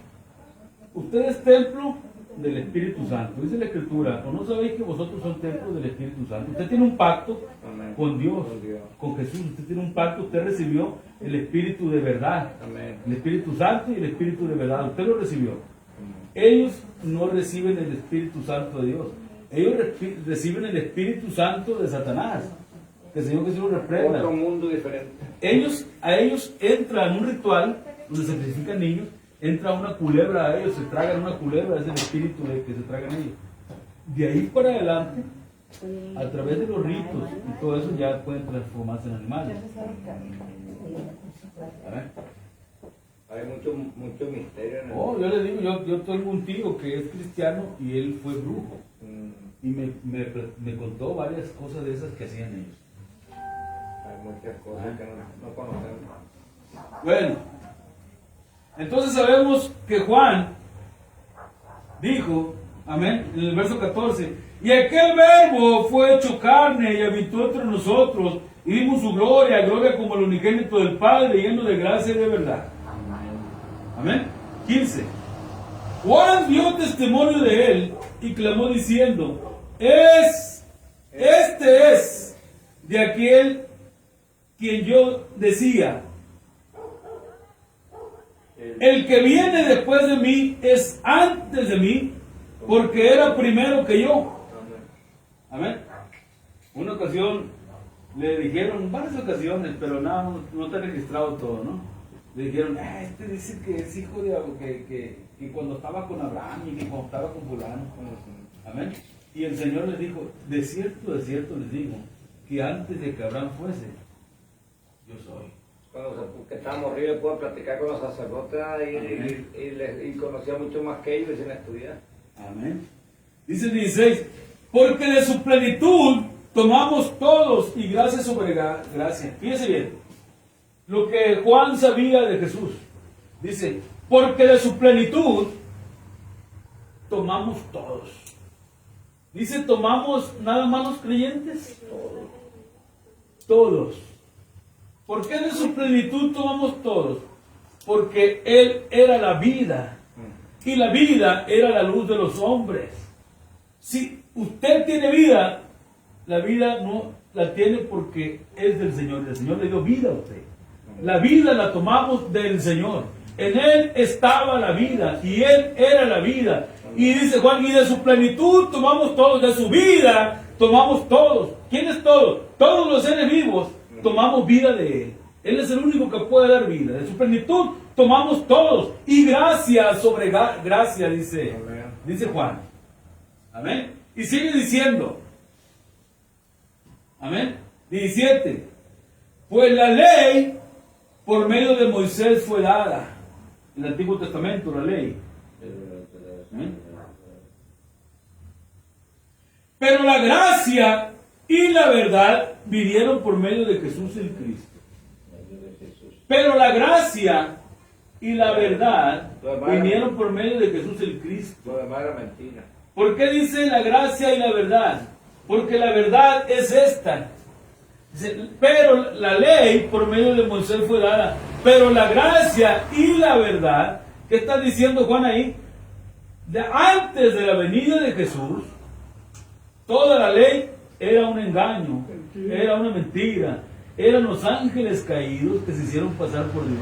Usted es templo del Espíritu Santo. Dice la Escritura, ¿o no sabéis que vosotros sois templo del Espíritu Santo? Usted tiene un pacto con Dios, con Jesús. Usted tiene un pacto, usted recibió el Espíritu de verdad. El Espíritu Santo y el Espíritu de verdad. Usted lo recibió. Ellos no reciben el Espíritu Santo de Dios. Ellos reciben el Espíritu Santo de Satanás. Que el Señor Jesús lo reprenda. Otro mundo diferente. A ellos entra en un ritual donde se sacrifican niños, entra una culebra a ellos, se tragan una culebra, es el espíritu que se tragan ellos. De ahí para adelante, a través de los ritos y todo eso, ya pueden transformarse en animales. Hay mucho misterio en el yo le digo, yo tengo un tío que es cristiano y él fue brujo. Y me contó varias cosas de esas que hacían ellos. Hay muchas cosas que no conocemos. Bueno, entonces sabemos que Juan dijo, amén, en el verso 14, y aquel verbo fue hecho carne y habitó entre nosotros, y vimos su gloria como el unigénito del Padre, lleno de gracia y de verdad. Amén. 15. Juan dio testimonio de él y clamó diciendo, este es de aquel quien yo decía, el que viene después de mí es antes de mí, porque era primero que yo. Amén. Una ocasión le dijeron, varias ocasiones, pero nada, no está registrado todo, ¿no? Le dijeron, este dice que es hijo de que cuando estaba con Abraham y que cuando estaba con fulano. Amén. Y el Señor les dijo, de cierto les digo, que antes de que Abraham fuese, yo soy. Que estaba morrido, puedo platicar con los sacerdotes y conocía mucho más que ellos sin estudiar. Amén. Dice el 16, porque de su plenitud tomamos todos y gracia sobre gracia. Fíjese bien, lo que Juan sabía de Jesús. Dice, porque de su plenitud tomamos todos. Dice, tomamos nada más los creyentes. Todos. ¿Por qué de su plenitud tomamos todos? Porque Él era la vida. Y la vida era la luz de los hombres. Si usted tiene vida, la vida no la tiene porque es del Señor. El Señor le dio vida a usted. La vida la tomamos del Señor. En Él estaba la vida y Él era la vida. Y dice Juan, y de su plenitud tomamos todos, de su vida tomamos todos. ¿Quién es todos? Todos los seres vivos tomamos vida de Él. Él es el único que puede dar vida. De su plenitud tomamos todos. Y gracia sobre gracia, dice Juan. Amén. Y sigue diciendo. Amén. 17. Pues la ley por medio de Moisés fue dada. En el Antiguo Testamento, la ley. ¿Amén? Pero la gracia y la verdad vinieron por medio de Jesús el Cristo. Pero la gracia y la verdad vinieron por medio de Jesús el Cristo. Lo demás era mentira. ¿Por qué dice la gracia y la verdad? Porque la verdad es esta. Dice, pero la ley por medio de Moisés fue dada. Pero la gracia y la verdad, ¿qué está diciendo Juan ahí? Antes de la venida de Jesús, toda la ley era un engaño, era una mentira, eran los ángeles caídos que se hicieron pasar por Dios.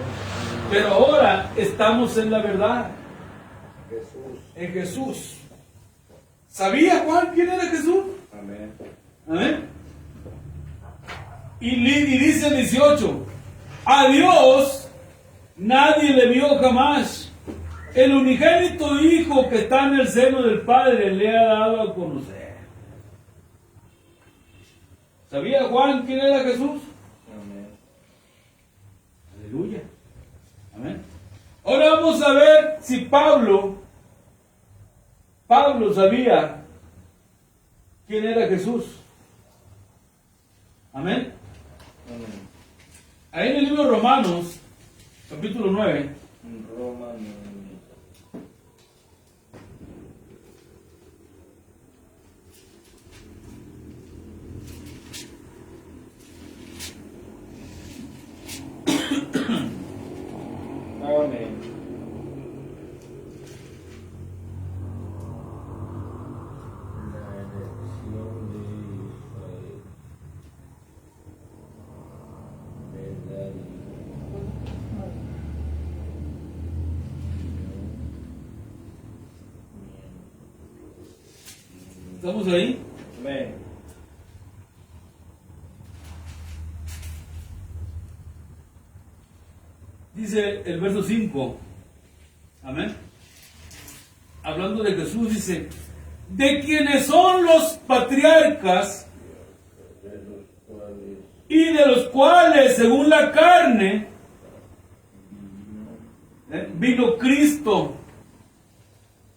Pero ahora estamos en la verdad, en Jesús. ¿Sabía Juan quién era Jesús? Amén. Amén. Y dice el 18, a Dios nadie le vio jamás. El unigénito Hijo que está en el seno del Padre le ha dado a conocer. ¿Sabía Juan quién era Jesús? Amén. Aleluya. Amén. Ahora vamos a ver si Pablo sabía quién era Jesús. Amén. Amén. Ahí en el libro de Romanos, capítulo 9. Romanos. Amén. La elección de Israel. Verdad. ¿Estamos ahí? Amén. Dice el verso 5. Amén. Hablando de Jesús, dice, de quienes son los patriarcas y de los cuales, según la carne, vino Cristo.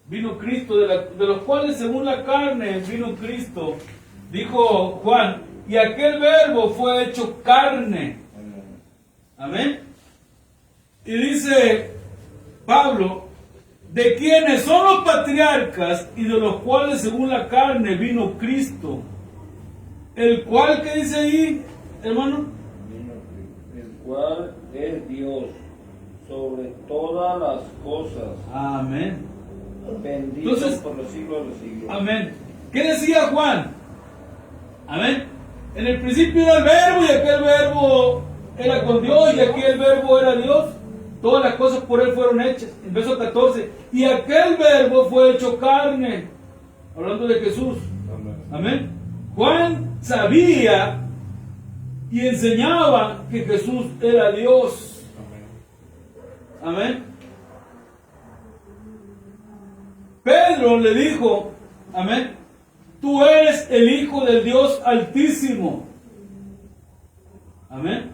Vino Cristo, de los cuales, según la carne, vino Cristo. Dijo Juan, y aquel verbo fue hecho carne. Amén. Y dice Pablo, de quienes son los patriarcas y de los cuales según la carne vino Cristo, el cual, ¿qué dice ahí, hermano? El cual es Dios sobre todas las cosas. Amén. Bendito Entonces, por los siglos de los siglos. Amén. ¿Qué decía Juan? Amén. En el principio era el verbo y aquel verbo era con Dios y aquí el verbo era Dios. Todas las cosas por Él fueron hechas. En verso 14. Y aquel verbo fue hecho carne. Hablando de Jesús. Amén. Juan sabía y enseñaba que Jesús era Dios. Amén. Pedro le dijo, amén, tú eres el Hijo del Dios Altísimo. Amén.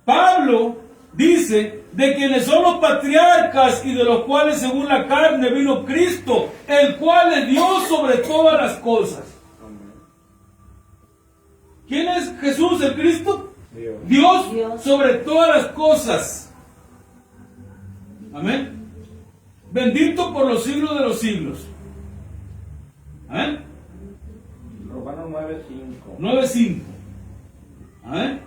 Pablo dice, de quienes son los patriarcas y de los cuales según la carne vino Cristo, el cual es Dios sobre todas las cosas. ¿Quién es Jesús el Cristo? Dios sobre todas las cosas. Amén. Bendito por los siglos de los siglos. Amén. Romanos 9:5. 9:5. Amén.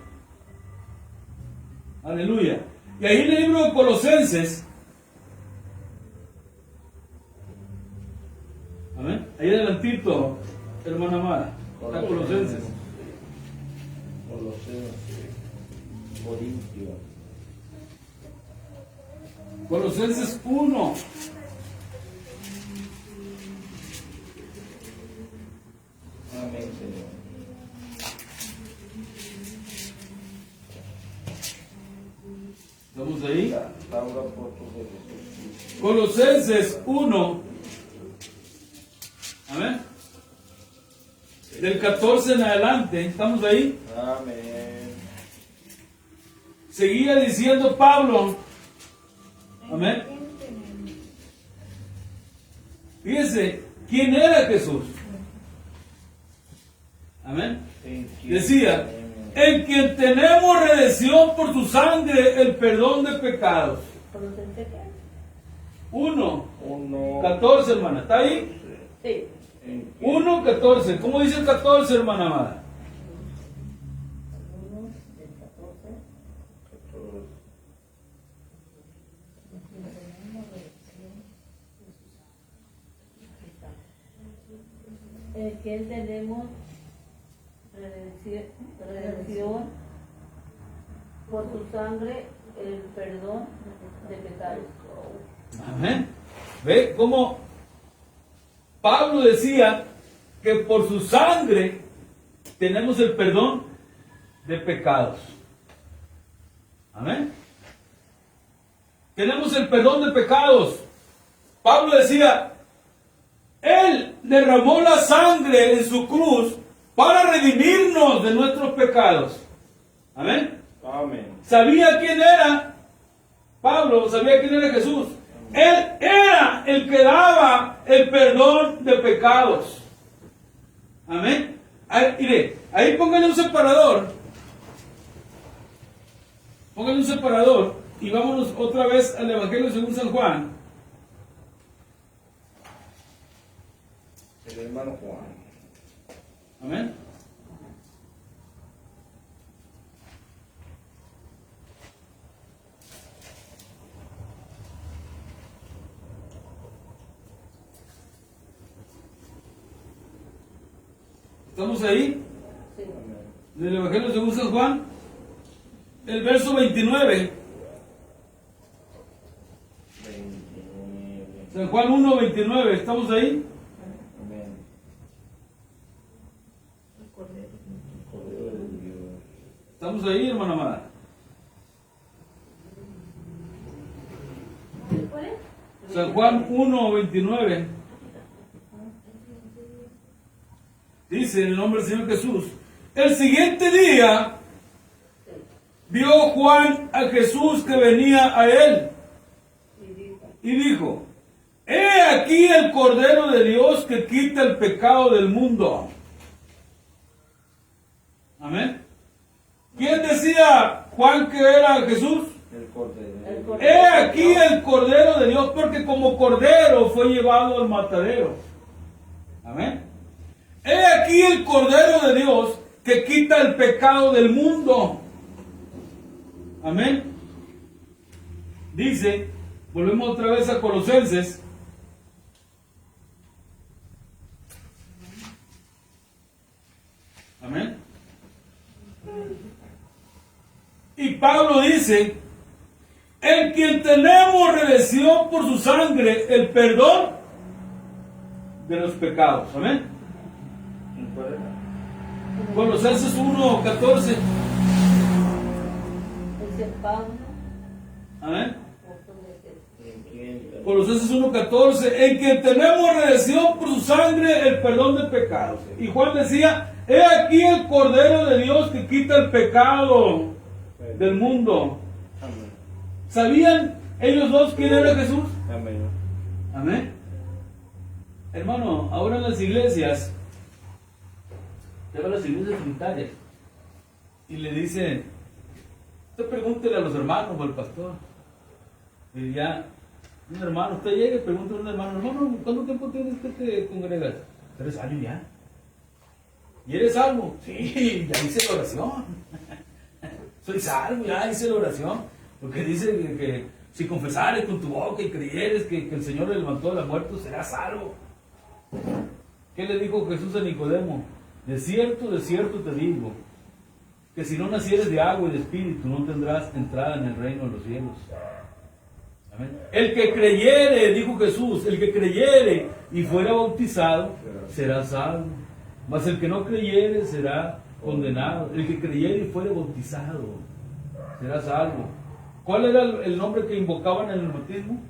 Aleluya. Y ahí en el libro de Colosenses. Amén. Ahí adelantito, hermana Mara. Está Colosenses. Colosenses. Corintios. Colosenses 1. Amén, Señor. ¿Estamos ahí? Restaura por tu Jesús. Colosenses 1. Amén. Del 14 en adelante. ¿Estamos ahí? Amén. Seguía diciendo Pablo. Amén. Fíjense, ¿quién era Jesús? Amén. Decía, en quien tenemos redención por su sangre, el perdón de pecados. 1:14, hermana. ¿Está ahí? Sí. 1:14. ¿Cómo dice el 14, hermana amada? Que tenemos redención por su sangre, el perdón de pecados. Amén. ¿Ve cómo Pablo decía que por su sangre tenemos el perdón de pecados? Amén. Tenemos el perdón de pecados. Pablo decía, Él derramó la sangre en su cruz para redimirnos de nuestros pecados. Amén. Amén. ¿Sabía quién era Pablo? ¿Sabía quién era Jesús? Él era el que daba el perdón de pecados. Amén. Mire, ahí póngale un separador. Póngale un separador y vámonos otra vez al Evangelio según San Juan. El hermano Juan. Amén. ¿Estamos ahí? Sí. En el Evangelio según San Juan, el verso 29. 29. San Juan 1:29. ¿Estamos ahí? Amén. Cordero de Dios. ¿Estamos ahí, hermana amada? San Juan 1:29. Dice en el nombre del Señor Jesús. El siguiente día vio Juan a Jesús que venía a él y dijo, he aquí el Cordero de Dios que quita el pecado del mundo. Amén. ¿Quién decía Juan que era Jesús? El Cordero. El Cordero. He aquí el Cordero de Dios, porque como Cordero fue llevado al matadero. Amén. He aquí el Cordero de Dios que quita el pecado del mundo. Amén. Dice, volvemos otra vez a Colosenses. Amén. Y Pablo dice, en quien tenemos redención por su sangre, el perdón de los pecados. Amén. Colosenses 1:14. Dice Pablo. Amén. apóstol de Jesús. ¿En quién? Colosenses 1:14, en quien tenemos redención por su sangre, el perdón de pecados. Y Juan decía, he aquí el Cordero de Dios que quita el pecado del mundo. Amén. ¿Sabían ellos dos quién era Jesús? Amén. Amén. Hermano, ahora en las iglesias, te van a las iglesias trinitarias y le dicen, usted pregúntele a los hermanos o al pastor. Y ya, un hermano, usted llega y pregunta a un hermano, hermano, ¿cuánto tiempo tienes que te congregas? 3 años ya. ¿Y eres salvo? Sí, ya hice la oración. Soy salvo, ya hice la oración. Porque dice que si confesares con tu boca y creyeres que el Señor le levantó de la muerte, serás salvo. ¿Qué le dijo Jesús a Nicodemo? De cierto te digo, que si no nacieres de agua y de espíritu, no tendrás entrada en el reino de los cielos. Amén. El que creyere, dijo Jesús, el que creyere y fuera bautizado será salvo. Mas el que no creyere será condenado. El que creyere y fuera bautizado será salvo. ¿Cuál era el nombre que invocaban en el bautismo?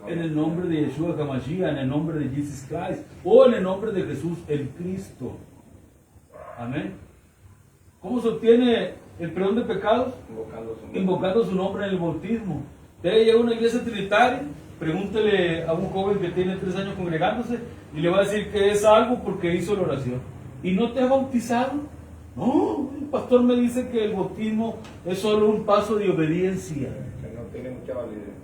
En el nombre de Yeshua HaMashiach, en el nombre de Jesus Christ, o en el nombre de Jesús el Cristo. Amén. ¿Cómo se obtiene el perdón de pecados? Invocando su nombre en el bautismo. Usted llega a una iglesia trinitaria, pregúntele a un joven que tiene 3 años congregándose y le va a decir que es salvo porque hizo la oración. ¿Y no te has bautizado? No, el pastor me dice que el bautismo es solo un paso de obediencia. Que no tiene mucha validez.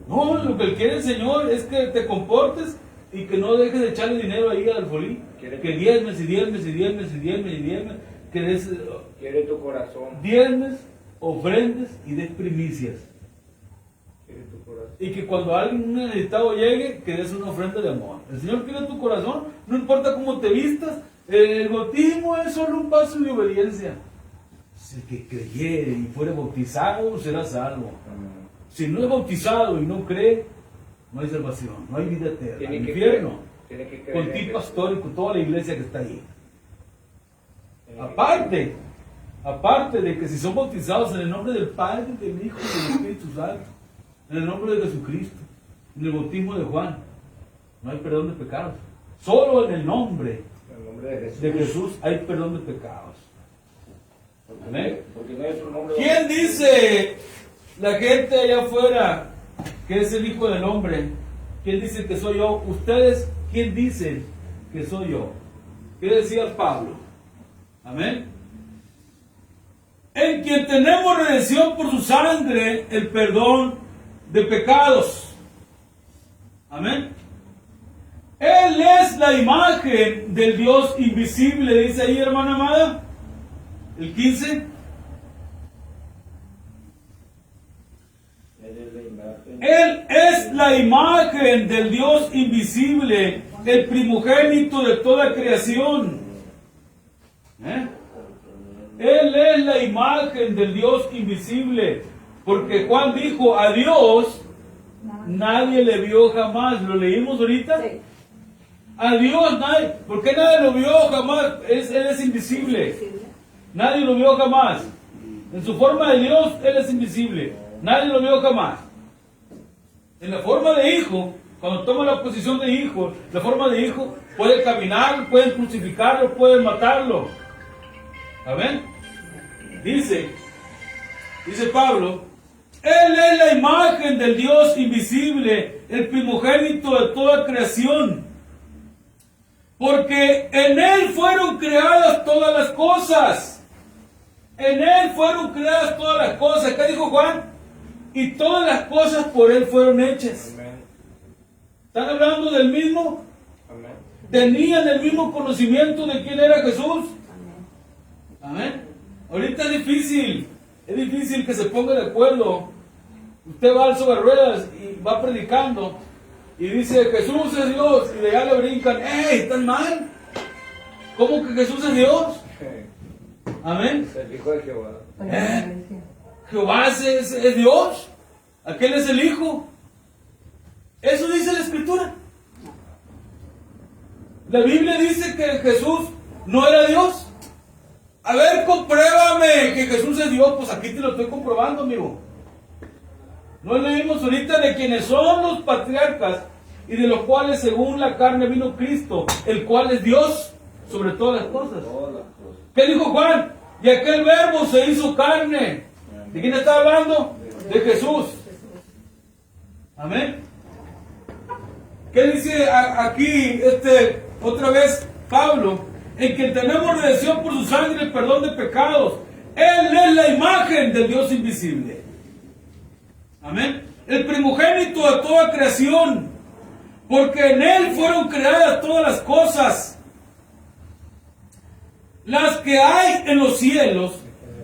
No, lo que quiere el Señor es que te comportes y que no dejes de echarle dinero ahí al alfolí. Que diezmes y diezmes y diezmes y diezmes y diezmes. Que des, Quiere tu corazón. diezmes, ofrendes y des primicias. Quiere tu corazón. Y que cuando alguien necesitado llegue, que des una ofrenda de amor. El Señor quiere tu corazón, no importa cómo te vistas. El bautismo es solo un paso de obediencia. Si el que creyere y fuere bautizado será salvo. Amén. Si no es bautizado y no cree, no hay salvación, no hay vida eterna. Tiene El que infierno, creer. Tiene que creer con en ti Jesús. pastor y con toda la iglesia que está ahí. Tiene que Aparte de que si son bautizados en el nombre del Padre, del Hijo y del Espíritu Santo, en el nombre de Jesucristo, en el bautismo de Juan, no hay perdón de pecados. Solo en el nombre En el nombre de Jesús. de Jesús hay perdón de pecados. Amén. Porque no es un nombre. ¿Quién dice la gente allá afuera que es el Hijo del Hombre? ¿Quién dice que soy yo? Ustedes, ¿quién dicen que soy yo? ¿Qué decía Pablo? Amén. En quien tenemos redención por su sangre, el perdón de pecados. Amén. Él es la imagen del Dios invisible, dice ahí, hermana amada, el 15. Él es la imagen del Dios invisible, el primogénito de toda creación. Él es la imagen del Dios invisible, porque Juan dijo, a Dios nadie le vio jamás. ¿Lo leímos ahorita? Sí. A Dios nadie, ¿por qué nadie lo vio jamás? Él es invisible. Nadie lo vio jamás. En su forma de Dios, Él es invisible. Nadie lo vio jamás. En la forma de hijo, cuando toma la posición de hijo, la forma de hijo, puede caminar, pueden crucificarlo, pueden matarlo. ¿Amén? Dice Pablo, Él es la imagen del Dios invisible, el primogénito de toda creación. Porque en Él fueron creadas todas las cosas. En Él fueron creadas todas las cosas. ¿Qué dijo Juan? Y todas las cosas por Él fueron hechas. Amén. ¿Están hablando del mismo? Amén. ¿Tenían el mismo conocimiento de quién era Jesús? Amén. Ahorita es difícil que se ponga de acuerdo. Usted va al sobre ruedas y va predicando y dice Jesús es Dios y de allá le brincan, ¡ey! ¿Están mal? ¿Cómo que Jesús es Dios? Amén. Es el Hijo de Jehová. Jehová es Dios. Aquel es el Hijo. Eso dice la Escritura. La Biblia dice que Jesús no era Dios. A ver, compruébame que Jesús es Dios. Pues aquí te lo estoy comprobando, amigo. No leímos ahorita de quienes son los patriarcas y de los cuales según la carne vino Cristo, el cual es Dios sobre todas las cosas. Todas las cosas. ¿Qué dijo Juan? Y aquel verbo se hizo carne. ¿De quién está hablando? De Jesús. Amén. ¿Qué dice aquí otra vez Pablo? En quien tenemos redención por su sangre, el perdón de pecados. Él es la imagen del Dios invisible. Amén. El primogénito de toda creación. Porque en Él fueron creadas todas las cosas. Las que hay en los cielos,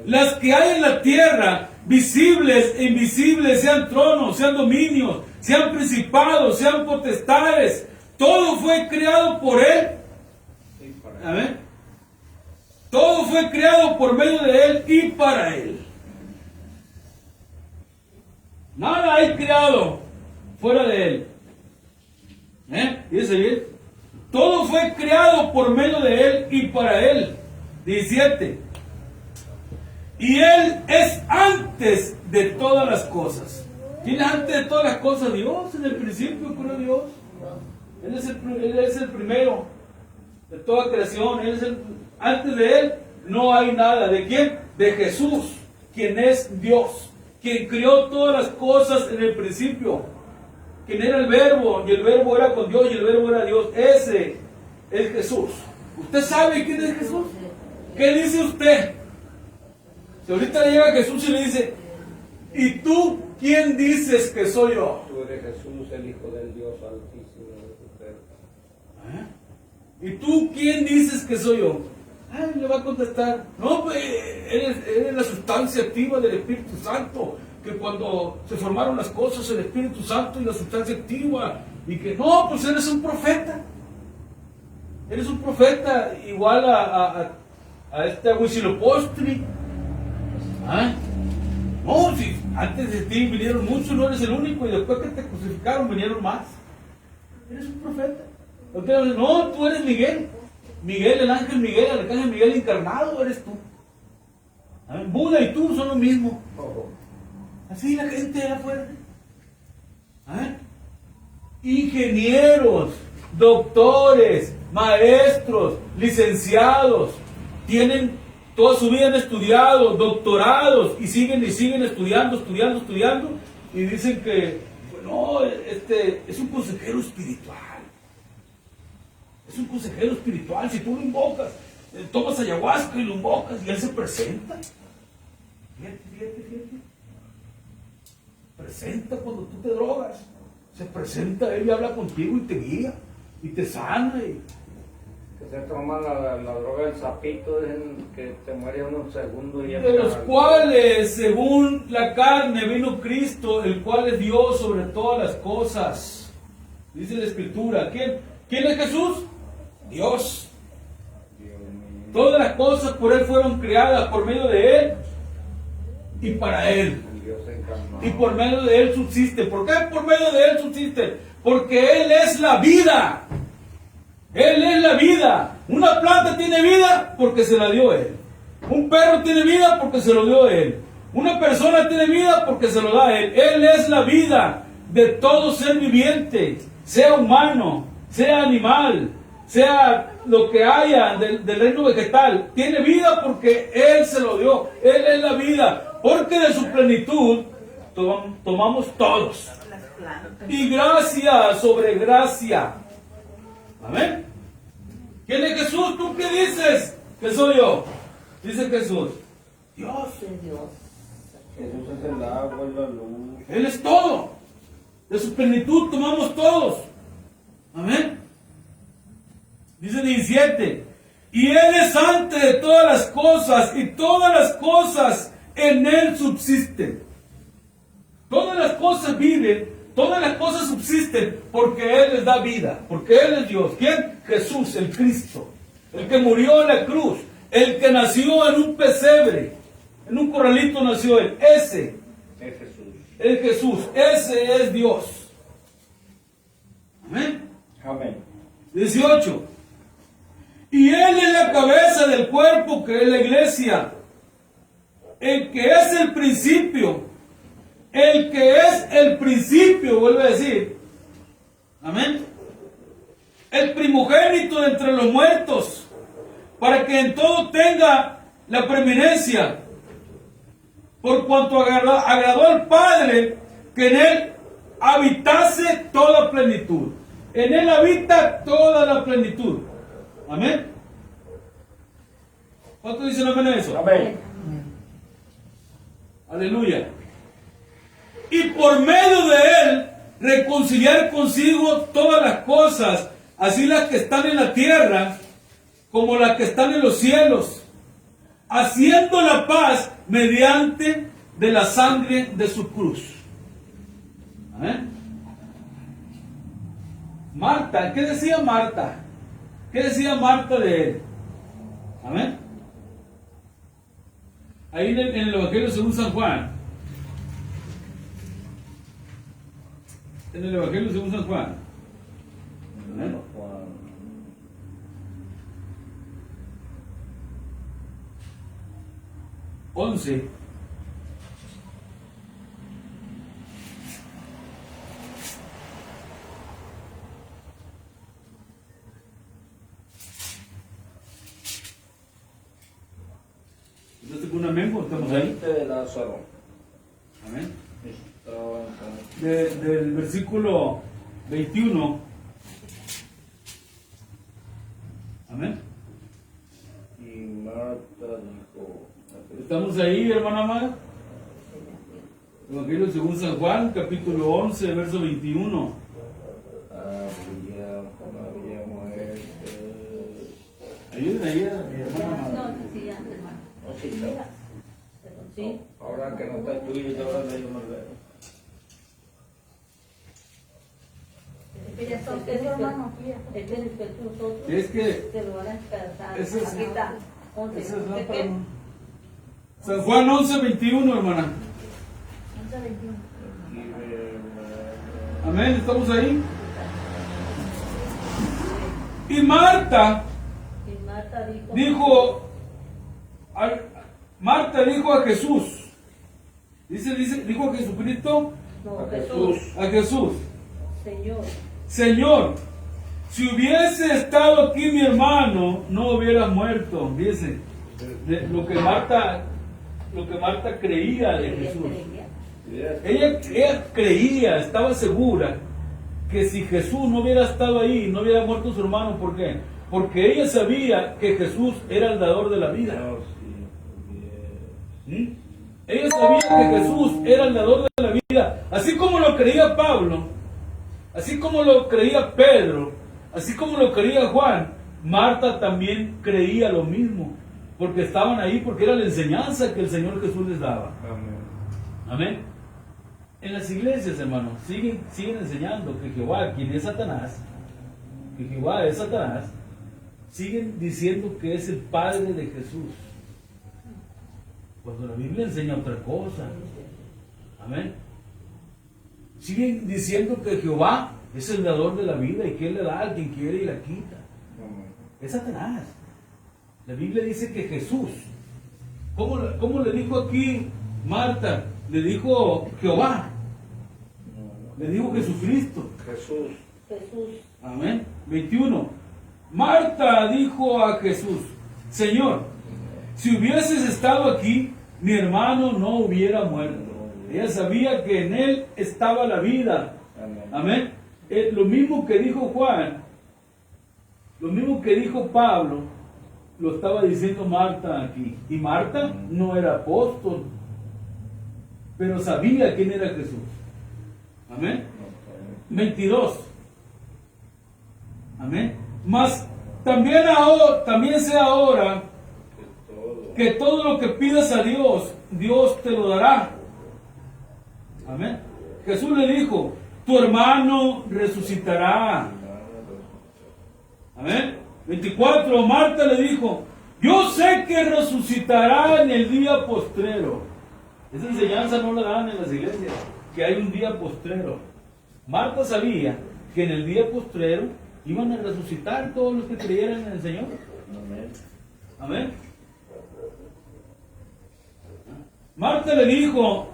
las que hay en la tierra, visibles e invisibles, sean tronos, sean dominios, sean principados, sean potestades. Todo fue creado por Él. Amén. Todo fue creado por medio de Él y para Él. Nada hay creado fuera de Él. Fíjense bien. Todo fue creado por medio de Él y para Él. 17. Y Él es antes de todas las cosas. ¿Quién es antes de todas las cosas? Dios. En el principio creó Dios. Él es el primero de toda creación. Antes de Él no hay nada. ¿De quién? De Jesús, quien es Dios, quien creó todas las cosas en el principio, quien era el Verbo, y el Verbo era con Dios, y el Verbo era Dios. Ese es Jesús. ¿Usted sabe quién es Jesús? ¿Qué dice usted? Si ahorita llega Jesús y le dice, ¿y tú quién dices que soy yo? Tú eres Jesús, el Hijo del Dios Altísimo. ¿Y tú quién dices que soy yo? Le va a contestar, no, pues eres la sustancia activa del Espíritu Santo, que cuando se formaron las cosas, el Espíritu Santo y la sustancia activa, y que no, pues eres un profeta. Eres un profeta igual a Huitzilopochtli. No, si antes de ti vinieron muchos, no eres el único, y después que te crucificaron vinieron más. Eres un profeta. No, tú eres Miguel. Miguel, el ángel Miguel, el arcángel Miguel encarnado, eres tú. Buda y tú son lo mismo. Así la gente era fuerte. Ingenieros, doctores, maestros, licenciados, tienen toda su vida han estudiado, doctorados, y siguen estudiando, y dicen que, no, es un consejero espiritual. Es un consejero espiritual. Si tú lo invocas, tomas ayahuasca y lo invocas y él se presenta. Fíjate. Presenta cuando tú te drogas. Se presenta él y habla contigo y te guía y te sana. Que se toma la droga del sapito, dicen que te muere unos segundos y ya. De los cuales, según la carne, vino Cristo, el cual es Dios sobre todas las cosas. Dice la Escritura. ¿Quién es Jesús? Dios. Todas las cosas por Él fueron creadas, por medio de Él y para Él. Y por medio de Él subsisten. ¿Por qué por medio de Él subsisten? Porque Él es la vida. Él es la vida. Una planta tiene vida porque se la dio Él. Un perro tiene vida porque se lo dio Él. Una persona tiene vida porque se lo da Él. Él es la vida de todo ser viviente, sea humano, sea animal, sea lo que haya del reino vegetal. Tiene vida porque Él se lo dio. Él es la vida. Porque de su plenitud tomamos todos. Y gracia sobre gracia. Amén. ¿Quién es Jesús? ¿Tú qué dices? ¿Qué soy yo? Dice Jesús. Dios. Jesús es el agua y la luz. Él es todo. De su plenitud tomamos todos. Amén. Dice 17. Y Él es antes de todas las cosas, y todas las cosas en Él subsisten. Todas las cosas viven, todas las cosas subsisten, porque Él les da vida, porque Él es Dios. ¿Quién? Jesús, el Cristo, el que murió en la cruz, el que nació en un pesebre, en un corralito nació Él. Ese es Jesús. Es Jesús, ese es Dios. Amén. Amén. 18. Y Él es la cabeza del cuerpo, que es la iglesia, el que es el principio, vuelve a decir, amén, el primogénito de entre los muertos, para que en todo tenga la preeminencia, por cuanto agradó al Padre que en Él habitase toda plenitud. En Él habita toda la plenitud. Amén. ¿Cuántos dicen amén a eso? Amén. Aleluya. Y por medio de Él reconciliar consigo todas las cosas, así las que están en la tierra como las que están en los cielos, haciendo la paz mediante de la sangre de su cruz. Amén. Marta, ¿qué decía Marta? ¿Qué decía Marta de Él? Amén. Ahí en el Evangelio según San Juan. En el Evangelio según San Juan. Amén. 11. ¿Estás con un amén? ¿Estamos ahí? De Lázaro. Amén. Estaba entonces. Del versículo 21. Amén. Y Marta dijo. ¿Estamos ahí, hermana amada? Evangelio según San Juan, capítulo 11, verso 21. Había muerte. Ayúdenme ahí, hermana amada. No, sí, antes, hermano. No, sí, no. Sí. Ahora que no está tuyo, yo ahora le digo más lejos. Que ya está usted, hermano, aquí. Es que respecto a nosotros, Es que se lo van a despertar. esa es- Aquí está. esa es la ¿De qué? pregunta. San Juan 11, 21, hermana. 11:21. Amén, ¿estamos ahí? Y Marta Y Marta dijo a Jesús, dijo a Jesucristo, No, A Jesús. a Jesús, Señor. Señor, si hubiese estado aquí mi hermano, no hubiera muerto. Dice, lo que Marta creía de Ella Jesús. creía. Ella creía, estaba segura que si Jesús no hubiera estado ahí, no hubiera muerto su hermano. ¿Por qué? Porque ella sabía que Jesús era el dador de la vida. No, sí. ¿Mm? Ella sabía que Jesús era el dador de la vida, así como lo creía Pablo, así como lo creía Pedro, así como lo creía Juan. Marta también creía lo mismo, porque estaban ahí, porque era la enseñanza que el Señor Jesús les daba. Amén. Amén. En las iglesias, hermanos, siguen enseñando que Jehová, quien es Satanás, siguen diciendo que es el Padre de Jesús, cuando la Biblia enseña otra cosa. Amén. Siguen diciendo que Jehová es el dador de la vida y que Él le da a quien quiere y la quita. Amén. Es Satanás. La Biblia dice que Jesús, ¿cómo le dijo aquí Marta? Le dijo Jehová, le dijo Jesucristo. Jesús. Jesús. Amén. 21. Marta dijo a Jesús, Señor, si hubieses estado aquí, mi hermano no hubiera muerto. Ella sabía que en él estaba la vida. Amén. Amén. Lo mismo que dijo Juan, lo mismo que dijo Pablo, lo estaba diciendo Marta aquí. Y Marta no era apóstol, pero sabía quién era Jesús. Amén. 22. Amén. Mas también sea ahora que todo lo que pidas a Dios, Dios te lo dará. Amén. Jesús le dijo, tu hermano resucitará. Amén. 24. Marta le dijo, yo sé que resucitará en el día postrero. Esa enseñanza no la dan en las iglesias, que hay un día postrero. Marta sabía que en el día postrero iban a resucitar todos los que creyeran en el Señor. Amén. Amén. Marta le dijo,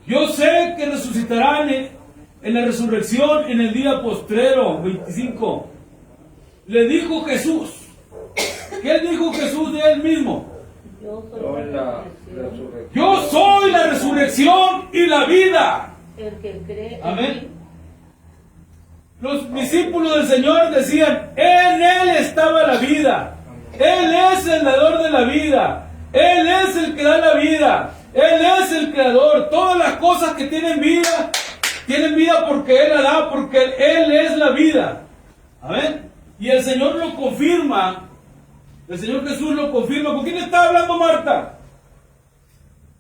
yo sé que resucitarán en la resurrección en el día postrero. 25. Le dijo Jesús. ¿Qué dijo Jesús de él mismo? Yo soy Soy la la resurrección. resurrección. Yo soy la resurrección y la vida. El que cree en Amén. mí, Los discípulos del Señor decían, en Él estaba la vida. Él es el dador de la vida. Él es el que da la vida. Él es el creador. Todas las cosas que tienen vida porque Él la da, porque Él es la vida. Amén. Y el Señor lo confirma. El Señor Jesús lo confirma. ¿Con quién estaba hablando Marta?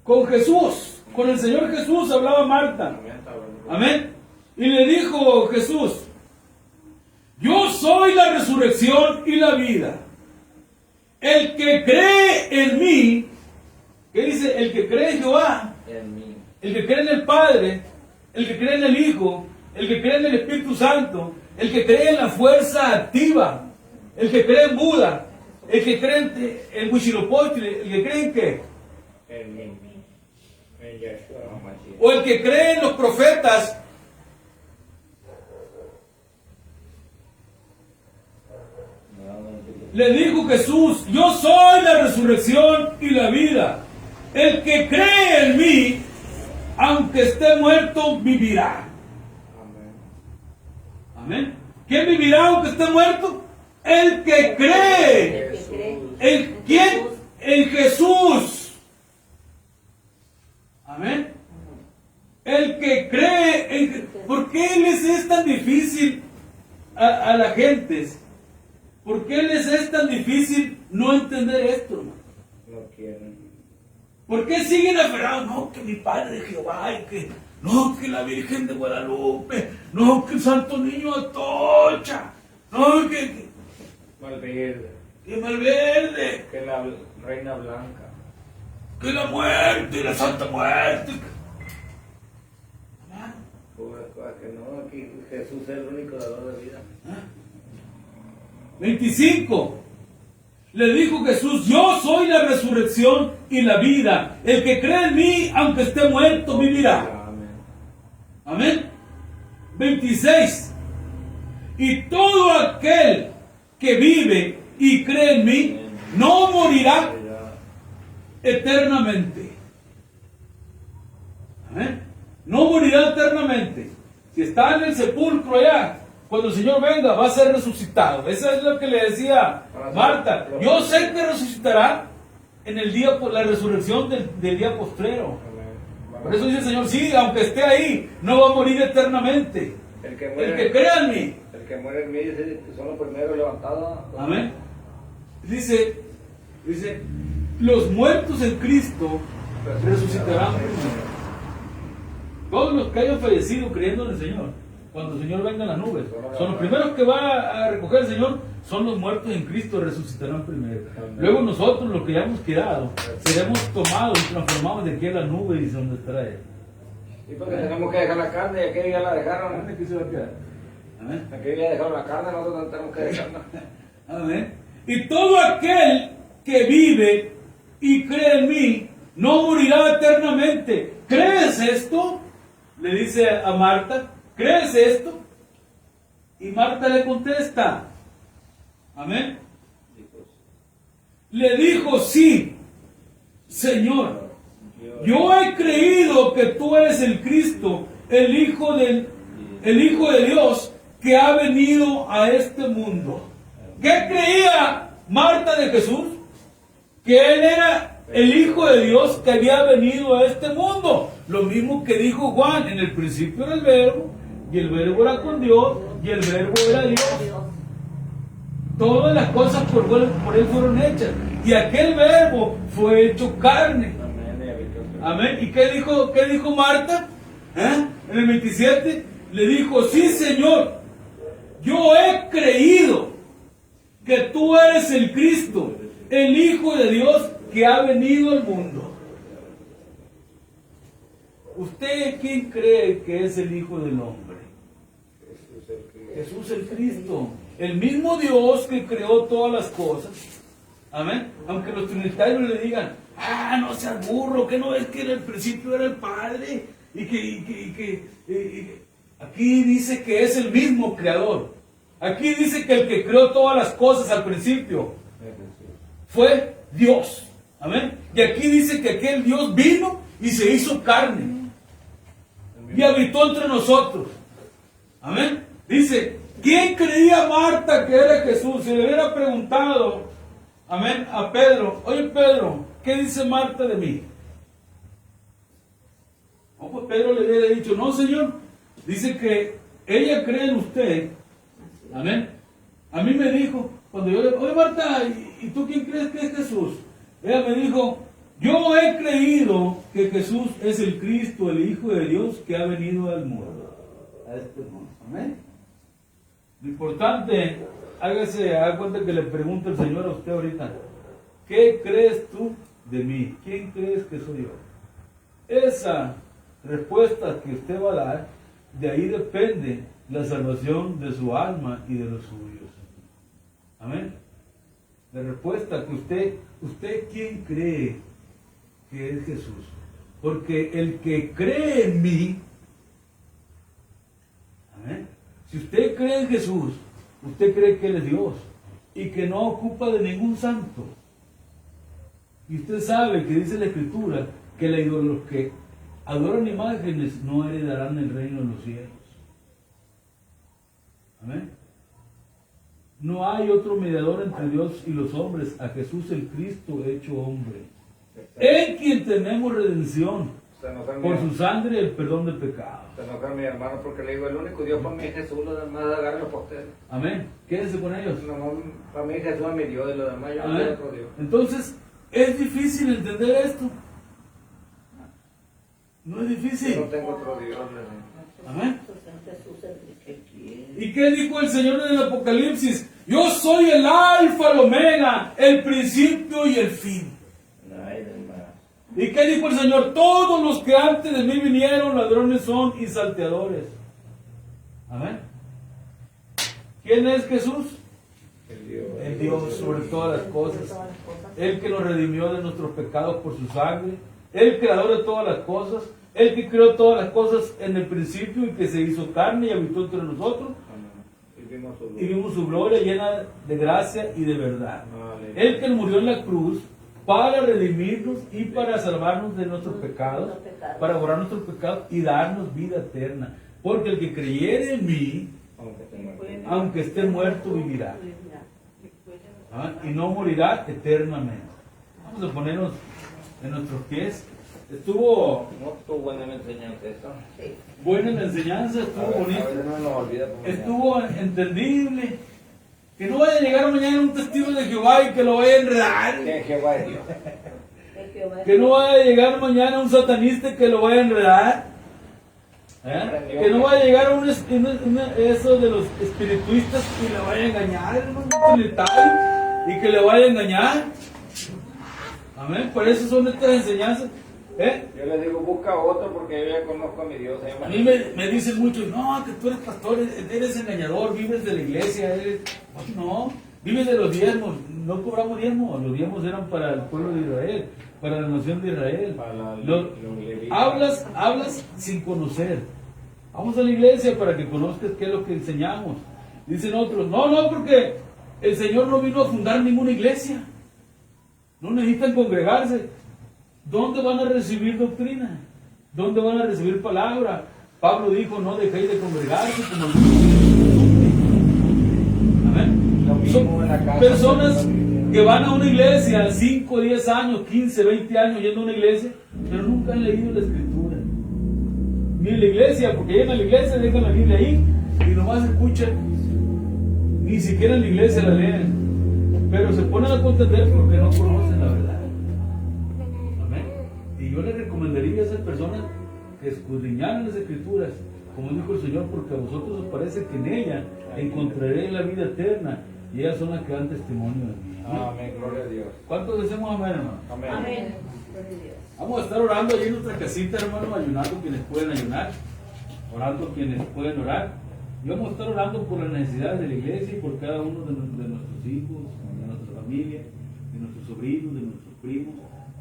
Con Jesús. Con el Señor Jesús hablaba Marta. Amén. Y le dijo Jesús, yo soy la resurrección y la vida. El que cree en mí, ¿qué dice? El que cree en Jehová, En mí. el que cree en el Padre, el que cree en el Hijo, el que cree en el Espíritu Santo, el que cree en la fuerza activa, el que cree en Buda, el que cree en Huitzilopochtli, el que cree en qué, En Yeshua HaMashiach. o el que cree en los profetas. Le dijo Jesús: yo soy la resurrección y la vida. El que cree en mí, aunque esté muerto, vivirá. Amén. Amén. ¿Quién vivirá aunque esté muerto? El que cree. El que cree. ¿En quién? En Jesús. Amén. El que cree en... ¿Por qué les es tan difícil a la gente? ¿Por qué les es tan difícil no entender esto, hermano? No quieren. ¿Por qué siguen aferrados? No, que mi Padre de Jehová, y que no, que la Virgen de Guadalupe, no, que el Santo Niño Atocha, no, que Malverde. Malverde, Que la Reina Blanca. que la muerte, la Santa Muerte. Puras cosas que no, aquí Jesús es el único dador de vida. 25. Le dijo Jesús: yo soy la resurrección y la vida. El que cree en mí, aunque esté muerto, vivirá. Amén. Amén. 26. Y todo aquel que vive y cree en mí no morirá eternamente. Amén. No morirá eternamente. Si está en el sepulcro allá, cuando el Señor venga, va a ser resucitado. Eso es lo que le decía Marta. Yo sé que resucitará en el día por la resurrección del día postrero. Amén. Por eso dice el Señor: sí, aunque esté ahí, no va a morir eternamente. El que El que crea en mí. El que muere en mí dice que son los primeros levantados. Amén. Dice, los muertos en Cristo resucitarán primero. Todos los que hayan fallecido creyendo en el Señor, cuando el Señor venga en las nubes, son los primeros que va a recoger el Señor, son los muertos en Cristo, resucitarán primero. Luego nosotros, los que ya hemos quedado, seremos tomados y transformados de aquí a la nube, y donde estará Él. Y porque tenemos que dejar la carne, y aquel ya la dejaron. ¿Dónde se va a quedar? Amén. Aquel ya dejaron la carne, nosotros no tenemos que dejarla. Amén. Y todo aquel que vive y cree en mí no morirá eternamente. ¿Crees esto? Le dice a Marta. ¿Crees esto? Y Marta le contesta. Amén. Le dijo: sí, Señor, yo he creído que tú eres el Cristo, el Hijo de Dios, que ha venido a este mundo. ¿Qué creía Marta de Jesús? Que Él era el Hijo de Dios que había venido a este mundo. Lo mismo que dijo Juan: en el principio era el Verbo, y el Verbo era con Dios, y el Verbo era Dios. Todas las cosas por Él fueron hechas, y aquel Verbo fue hecho carne. Amén. ¿Y qué dijo Marta? En el 27 le dijo: sí, Señor, yo he creído que tú eres el Cristo, el Hijo de Dios que ha venido al mundo. ¿Usted quién cree que es el Hijo del Hombre? Jesús el Cristo, el mismo Dios que creó todas las cosas. Amén. Aunque los trinitarios le digan: no seas burro, que no es que en el principio era el Padre, y que aquí dice que es el mismo creador. Aquí dice que el que creó todas las cosas al principio fue Dios. Amén. Y aquí dice que aquel Dios vino y se hizo carne y habitó entre nosotros. Amén. Dice: ¿quién creía Marta que era Jesús? Si le hubiera preguntado, amén, a Pedro: oye, Pedro, ¿qué dice Marta de mí? No, pues Pedro le hubiera dicho: no, Señor, dice que ella cree en usted. Amén. A mí me dijo, cuando yo le dije: oye, Marta, ¿y tú quién crees que es Jesús? Ella me dijo: yo he creído que Jesús es el Cristo, el Hijo de Dios que ha venido al mundo, a este mundo. Amén. Lo importante, haga cuenta que le pregunta el Señor a usted ahorita: ¿qué crees tú de mí? ¿Quién crees que soy yo? Esa respuesta que usted va a dar de ahí depende la salvación de su alma y de los suyos. Amén. La respuesta que usted ¿quién cree que es Jesús? Porque el que cree en mí, amén. Si usted cree en Jesús, usted cree que Él es Dios y que no ocupa de ningún santo. Y usted sabe que dice la Escritura que los que adoran imágenes no heredarán el reino de los cielos. Amén. No hay otro mediador entre Dios y los hombres, a Jesús el Cristo hecho hombre, en quien tenemos redención por su sangre el perdón de pecados. Se enoja mi hermano porque le digo, el único Dios para mí es Jesús, los demás agarran por ustedes. Amén. Quédense con ellos. No, para mí Jesús es mi Dios y los demás yo no quiero otro Dios. Entonces, ¿es difícil entender esto? No es difícil. Yo no tengo otro Dios. Amén. Jesús el que quiere. ¿Y qué dijo el Señor en el Apocalipsis? Yo soy el alfa, el omega, el principio y el fin. ¿Y qué dijo el Señor? Todos los que antes de mí vinieron, ladrones son y salteadores. Amén. ¿Quién es Jesús? El Dios sobre todas las cosas. El que nos redimió de nuestros pecados por su sangre. El creador de todas las cosas. El que creó todas las cosas en el principio y que se hizo carne y habitó entre nosotros. Y vimos su gloria llena de gracia y de verdad. El que murió en la cruz para redimirnos y para salvarnos de nuestros pecados, para borrar nuestros pecados y darnos vida eterna. Porque el que creyere en mí, aunque esté muerto, vivirá. Y no morirá eternamente. Vamos a ponernos en nuestros pies. Estuvo buena la enseñanza eso. buena la enseñanza, estuvo bonito, estuvo entendible. Que no vaya a llegar mañana un testigo de Jehová y que lo vaya a enredar. Jehová es Dios. Que no vaya a llegar mañana un satanista y que lo vaya a enredar. Que no vaya a llegar eso de los espirituistas y le vaya a engañar, hermano, y que le vaya a engañar. Amén. Por eso son estas enseñanzas. Yo les digo, busca otro porque yo ya conozco a mi Dios. A mí me dicen mucho, no, que tú eres pastor, eres engañador, vives de la iglesia, no, vives de los diezmos, no cobramos diezmos, los diezmos eran para el pueblo de Israel, para la nación de Israel. Hablas sin conocer. Vamos a la iglesia para que conozcas qué es lo que enseñamos. Dicen otros, no, porque el Señor no vino a fundar ninguna iglesia, no necesitan congregarse. ¿Dónde van a recibir doctrina? ¿Dónde van a recibir palabra? Pablo dijo, no dejéis de congregarse como Amén. Son personas que van a una iglesia 5, 10 años, 15, 20 años yendo a una iglesia, pero nunca han leído la Escritura. Ni en la iglesia, porque llegan a la iglesia, dejan la Biblia ahí y nomás escuchan. Ni siquiera en la iglesia la leen. Pero se ponen a contender porque no conocen la verdad. Y yo les recomendaría a esas personas que escudriñaran las Escrituras, como dijo el Señor, porque a vosotros os parece que en ella encontraré la vida eterna, y ellas son las que dan testimonio de mí. Amén, gloria a Dios. ¿Cuántos decimos amén, hermano? Amén. Vamos a estar orando allí en nuestra casita, hermano, ayunando quienes pueden ayunar, orando quienes pueden orar, y vamos a estar orando por las necesidades de la iglesia y por cada uno de nuestros hijos, de nuestra familia, de nuestros sobrinos, de nuestros primos.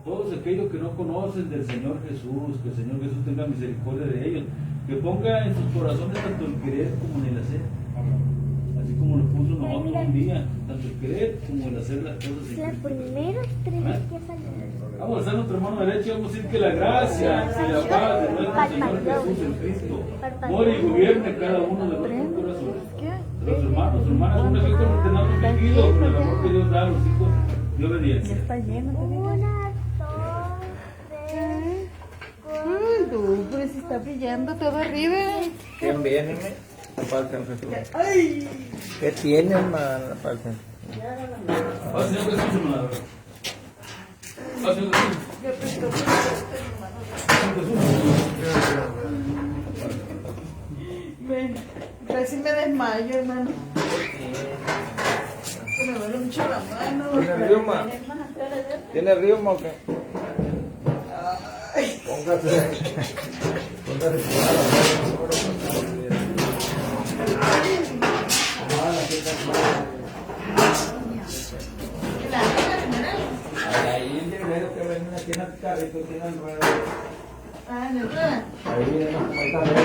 Todos aquellos que no conocen del Señor Jesús, que el Señor Jesús tenga misericordia de ellos, que ponga en sus corazones tanto el querer como el hacer, así como lo puso nosotros un día, tanto el querer como el hacer las cosas en Cristo. Vamos a hacer nuestra mano derecha y vamos a decir que la gracia y la paz de nuestro Señor Jesús en Cristo more y gobierne cada uno de nuestros corazones. De los hermanos, hermanas, un efecto ordenado seguido con el amor que Dios da a los hijos de obediencia. Pero si está brillando todo arriba. ¿Quién viene? Ay. ¿Qué tiene, hermano? Señor Jesús, hermano. Señor Ven, casi me desmayo, hermano. Me duele mucho la mano. ¿Tiene riuma? ¿Tiene riuma o qué? Póngase. Ahí el librero que venden aquí en el carrito tiene el ruedo. Ah, ¿de verdad? Ahí viene, ahí está.